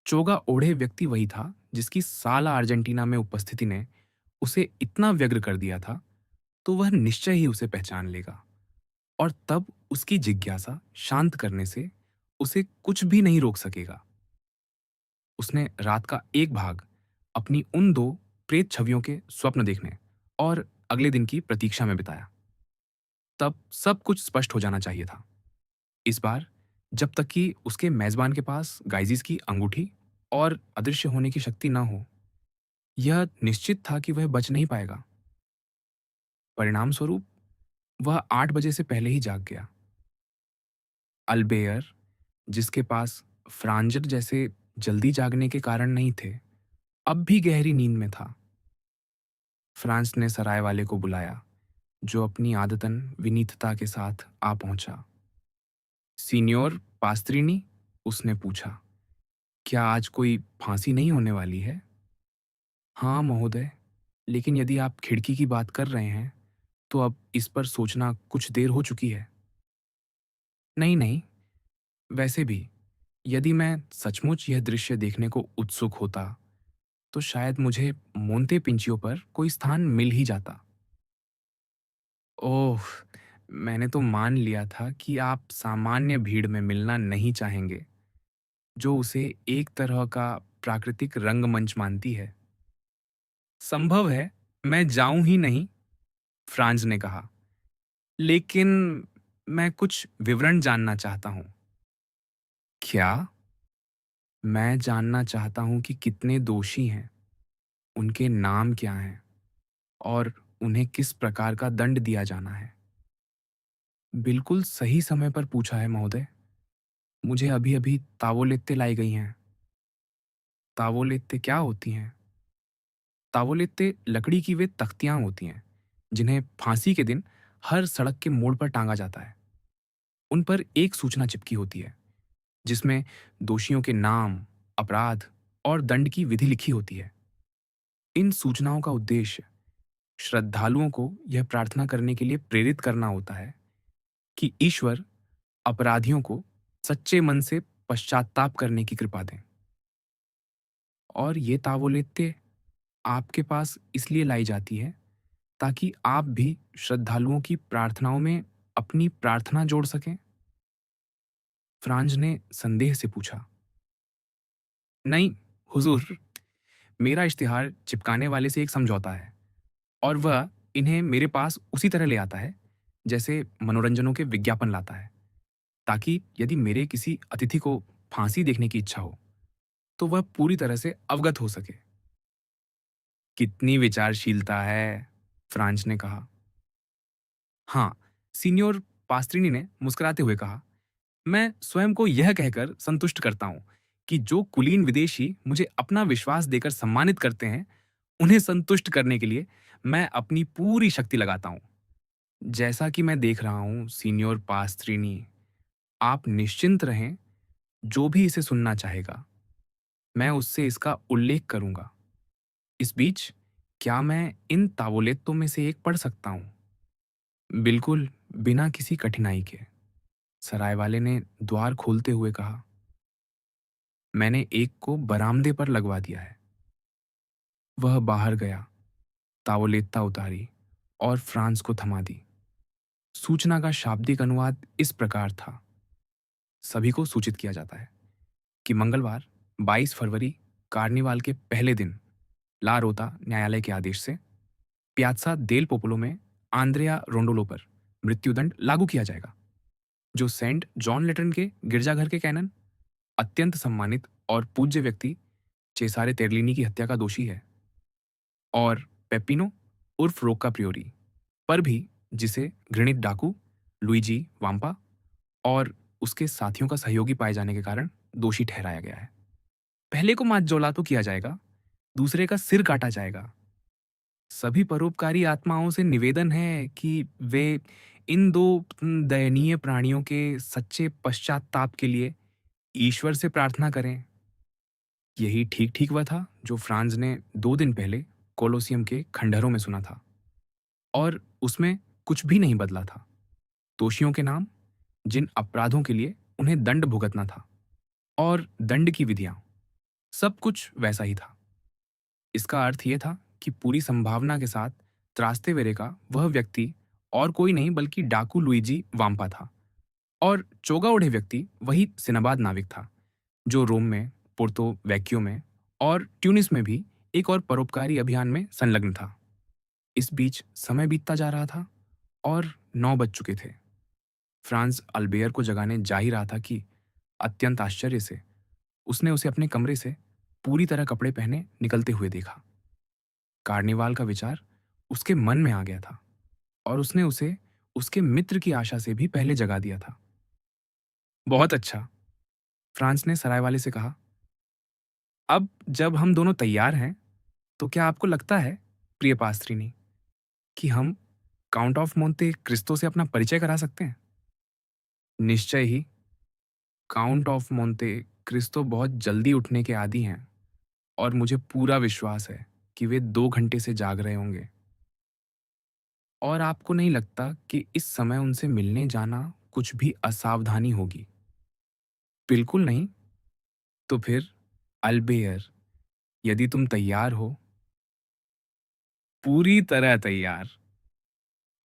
चोगा ओढ़े व्यक्ति वही था जिसकी साला अर्जेंटीना में उपस्थिति ने उसे इतना व्यग्र कर दिया था, तो वह निश्चय ही उसे पहचान लेगा, और तब उसकी जिज्ञासा शांत करने से उसे कुछ भी नहीं रोक सकेगा। उसने रात का एक भाग अपनी उन दो प्रेत छवियों के स्वप्न देखने और अगले दिन की प्रतीक्षा में बिताया। तब सब कुछ स्पष्ट हो जाना चाहिए था। इस बार, जब तक कि उसके मेजबान के पास गाइजिस की अंगूठी और अदृश्य होने की शक्ति न हो, यह निश्चित था कि वह बच नहीं पाएगा। परिणाम स्वरूप वह 8 बजे से पहले ही जाग गया। अल्बेयर, जिसके पास फ्रांजर जैसे जल्दी जागने के कारण नहीं थे, अब भी गहरी नींद में था। फ्रांस ने सराय वाले को बुलाया, जो अपनी आदतन विनीतता के साथ आ पहुंचा। सीनियोर पास्त्रीनी, उसने पूछा, क्या आज कोई फांसी नहीं होने वाली है? हाँ महोदय, लेकिन यदि आप खिड़की की बात कर रहे हैं, तो अब इस पर सोचना कुछ देर हो चुकी है। नहीं नहीं, वैसे भी यदि मैं सचमुच यह दृश्य देखने को उत्सुक होता, तो शायद मुझे मोंते पिंचियो पर कोई स्थान मिल ही जाता। ओह, मैंने तो मान लिया था कि आप सामान्य भीड़ में मिलना नहीं चाहेंगे, जो उसे एक तरह का प्राकृतिक रंगमंच मानती है। संभव है मैं जाऊं ही नहीं, फ्रांज ने कहा, लेकिन मैं कुछ विवरण जानना चाहता हूं। क्या? मैं जानना चाहता हूं कि कितने दोषी हैं, उनके नाम क्या हैं, और उन्हें किस प्रकार का दंड दिया जाना है। बिल्कुल सही समय पर पूछा है महोदय। मुझे अभी अभी तावोलेत्ते लाई गई हैं। तावोलेत्ते क्या होती हैं? तावोलेत्ते लकड़ी की वे तख्तियां होती हैं जिन्हें फांसी के दिन हर सड़क के मोड़ पर टांगा जाता है। उन पर एक सूचना चिपकी होती है जिसमें दोषियों के नाम, अपराध और दंड की विधि लिखी होती है। इन सूचनाओं का उद्देश्य श्रद्धालुओं को यह प्रार्थना करने के लिए प्रेरित करना होता है कि ईश्वर अपराधियों को सच्चे मन से पश्चाताप करने की कृपा दें। और ये तावोलेत्ते आपके पास इसलिए लाई जाती है ताकि आप भी श्रद्धालुओं की प्रार्थनाओं में अपनी प्रार्थना जोड़ सकें। फ्रांज ने संदेह से पूछा। नहीं हुजूर, मेरा इश्तिहार चिपकाने वाले से एक समझौता है, और वह इन्हें मेरे पास उसी तरह ले आता है जैसे मनोरंजनों के विज्ञापन लाता है, ताकि यदि मेरे किसी अतिथि को फांसी देखने की इच्छा हो, तो वह पूरी तरह से अवगत हो सके। कितनी विचारशीलता है, फ्रांच ने कहा। हाँ, सीनियोर पास्त्रिनी ने मुस्कुराते हुए कहा, मैं स्वयं को यह कहकर संतुष्ट करता हूँ कि जो कुलीन विदेशी मुझे अपना विश्वास देकर सम्मानित करते हैं, उन्हें संतुष्ट करने के लिए मैं अपनी पूरी शक्ति लगाता हूँ। जैसा कि मैं देख रहा हूँ, सीनियर पास्त्रीनी, आप निश्चिंत रहें, जो भी इसे सुनना चाहेगा, मैं उससे इसका उल्लेख करूँगा। इस बीच, क्या मैं इन तावोलेत्तों में से एक पढ़ सकता हूँ? बिल्कुल, बिना किसी कठिनाई के, सराय वाले ने द्वार खोलते हुए कहा। मैंने एक को बरामदे पर लगवा दिया है। वह बाहर गया, तावोलेत्ता उतारी और फ्रांस को थमा दी। सूचना का शाब्दिक अनुवाद इस प्रकार था। सभी को सूचित किया जाता है कि मंगलवार 22 फरवरी कार्निवाल के पहले दिन ला रोता न्यायालय के आदेश से पियाज़्ज़ा देल पोपुलो में आंद्रेया रोंडोलो पर मृत्युदंड लागू किया जाएगा, जो सेंट जॉन लेटन के गिरजाघर के कैनन, अत्यंत सम्मानित और पूज्य व्यक्ति चेसारे तेर्लिनी की हत्या का दोषी है, और पेपिनो उर्फ रोक्का प्रियोरी पर भी, जिसे घृणित डाकू लुइजी वाम्पा और उसके साथियों का सहयोगी पाए जाने के कारण दोषी ठहराया गया है। पहले को मातजोला तो किया जाएगा, दूसरे का सिर काटा जाएगा। सभी परोपकारी आत्माओं से निवेदन है कि वे इन दो दयनीय प्राणियों के सच्चे पश्चाताप के लिए ईश्वर से प्रार्थना करें। यही ठीक ठीक वह था जो फ्रांस ने 2 दिन पहले कोलोसियम के खंडहरों में सुना था, और उसमें कुछ भी नहीं बदला था। दोषियों के नाम, जिन अपराधों के लिए उन्हें दंड भुगतना था, और दंड की विधियां, सब कुछ वैसा ही था। इसका अर्थ यह था कि पूरी संभावना के साथ त्रास्तेवेरे का वह व्यक्ति और कोई नहीं बल्कि डाकू लुइजी वाम्पा था, और चोगा ओढ़े व्यक्ति वही सिनबाद नाविक था जो रोम में, पोर्तो वैक्यो में और ट्यूनिस में भी एक और परोपकारी अभियान में संलग्न था। इस बीच समय बीतता जा रहा था और 9 बज चुके थे। फ्रांस अल्बेयर को जगाने जा ही रहा था कि अत्यंत आश्चर्य से उसने उसे अपने कमरे से पूरी तरह कपड़े पहने निकलते हुए देखा। कार्निवाल का विचार उसके मन में आ गया था, और उसने उसे उसके मित्र की आशा से भी पहले जगा दिया था। बहुत अच्छा, फ्रांस ने सराय वाले से कहा। अब जब हम दोनों तैयार हैं, तो क्या आपको लगता है, प्रिय पास्त्रीनी, कि हम काउंट ऑफ मोंते क्रिस्तो से अपना परिचय करा सकते हैं? निश्चय ही। काउंट ऑफ मोंते क्रिस्तो बहुत जल्दी उठने के आदी हैं, और मुझे पूरा विश्वास है कि वे 2 घंटे से जाग रहे होंगे। और आपको नहीं लगता कि इस समय उनसे मिलने जाना कुछ भी असावधानी होगी? बिल्कुल नहीं। तो फिर, अल्बेयर, यदि तुम तैयार हो, पूरी तरह तैयार,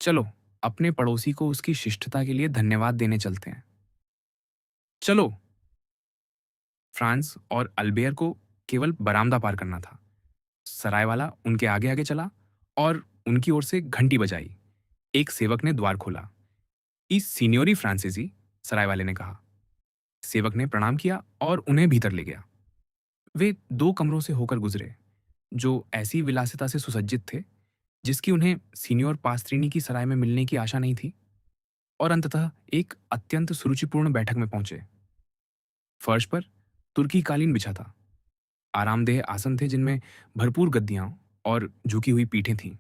चलो अपने पड़ोसी को उसकी शिष्टता के लिए धन्यवाद देने चलते हैं। चलो। फ्रांस और अल्बेयर को केवल बरामदा पार करना था। सरायवाला उनके आगे आगे चला और उनकी ओर से घंटी बजाई। एक सेवक ने द्वार खोला। इस सीनियोरी फ्रांसीसी, सरायवाले ने कहा। सेवक ने प्रणाम किया और उन्हें भीतर ले गया। वे 2 कमरों से होकर गुजरे, जो ऐसी विलासिता से सुसज्जित थे जिसकी उन्हें सीनियोर पास्त्रीनी की सराय में मिलने की आशा नहीं थी, और अंततः एक अत्यंत सुरुचिपूर्ण बैठक में पहुंचे। फर्श पर तुर्की कालीन बिछा था। आरामदेह आसन थे जिनमें भरपूर गद्दियां और झुकी हुई पीठें थीं।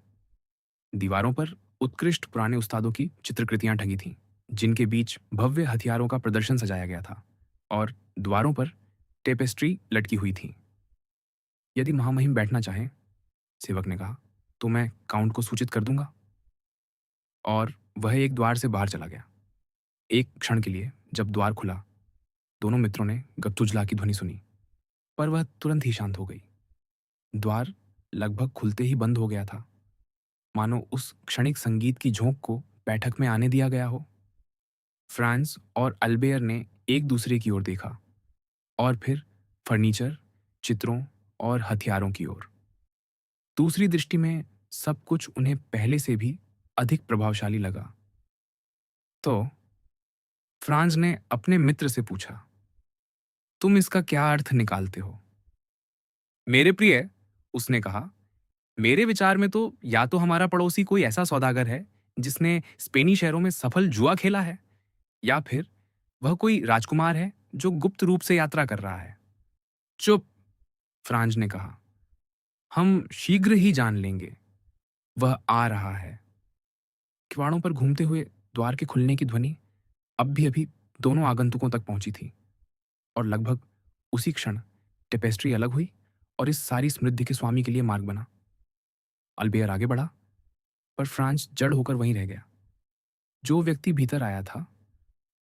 दीवारों पर उत्कृष्ट पुराने उस्तादों की चित्रकृतियां ढंगी थीं, जिनके बीच भव्य हथियारों का प्रदर्शन सजाया गया था, और द्वारों पर टेपेस्ट्री लटकी हुई थी। यदि महामहिम बैठना चाहें, सेवक ने कहा, तो मैं काउंट को सूचित कर दूंगा। और वह एक द्वार से बाहर चला गया। एक क्षण के लिए जब द्वार खुला, दोनों मित्रों ने गप्तुजला की ध्वनि सुनी, पर वह तुरंत ही शांत हो गई। द्वार लगभग खुलते ही बंद हो गया था, मानो उस क्षणिक संगीत की झोंक को बैठक में आने दिया गया हो। फ्रांस और अल्बेयर ने एक दूसरे की ओर देखा, और फिर फर्नीचर, चित्रों और हथियारों की ओर। दूसरी दृष्टि में सब कुछ उन्हें पहले से भी अधिक प्रभावशाली लगा। तो फ्रांस ने अपने मित्र से पूछा, तुम इसका क्या अर्थ निकालते हो? मेरे प्रिय, उसने कहा, मेरे विचार में तो या तो हमारा पड़ोसी कोई ऐसा सौदागर है जिसने स्पेनी शहरों में सफल जुआ खेला है, या फिर वह कोई राजकुमार है जो गुप्त रूप से यात्रा कर रहा है। चुप, फ्रांज ने कहा। हम शीघ्र ही जान लेंगे। वह आ रहा है। किवाड़ों पर घूमते हुए द्वार के खुलने की ध्वनि अब भी अभी दोनों आगंतुकों तक पहुंची थी, और लगभग उसी क्षण टेपेस्ट्री अलग हुई और इस सारी समृद्धि के स्वामी के लिए मार्ग बना। अल्बेयर आगे बढ़ा, पर फ्रांस जड़ होकर वहीं रह गया। जो व्यक्ति भीतर आया था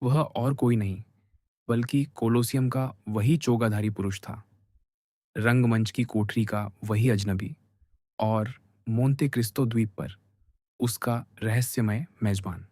वह और कोई नहीं बल्कि कोलोसियम का वही चोगाधारी पुरुष था, रंगमंच की कोठरी का वही अजनबी, और मोंते क्रिस्तो द्वीप पर उसका रहस्यमय मेजबान।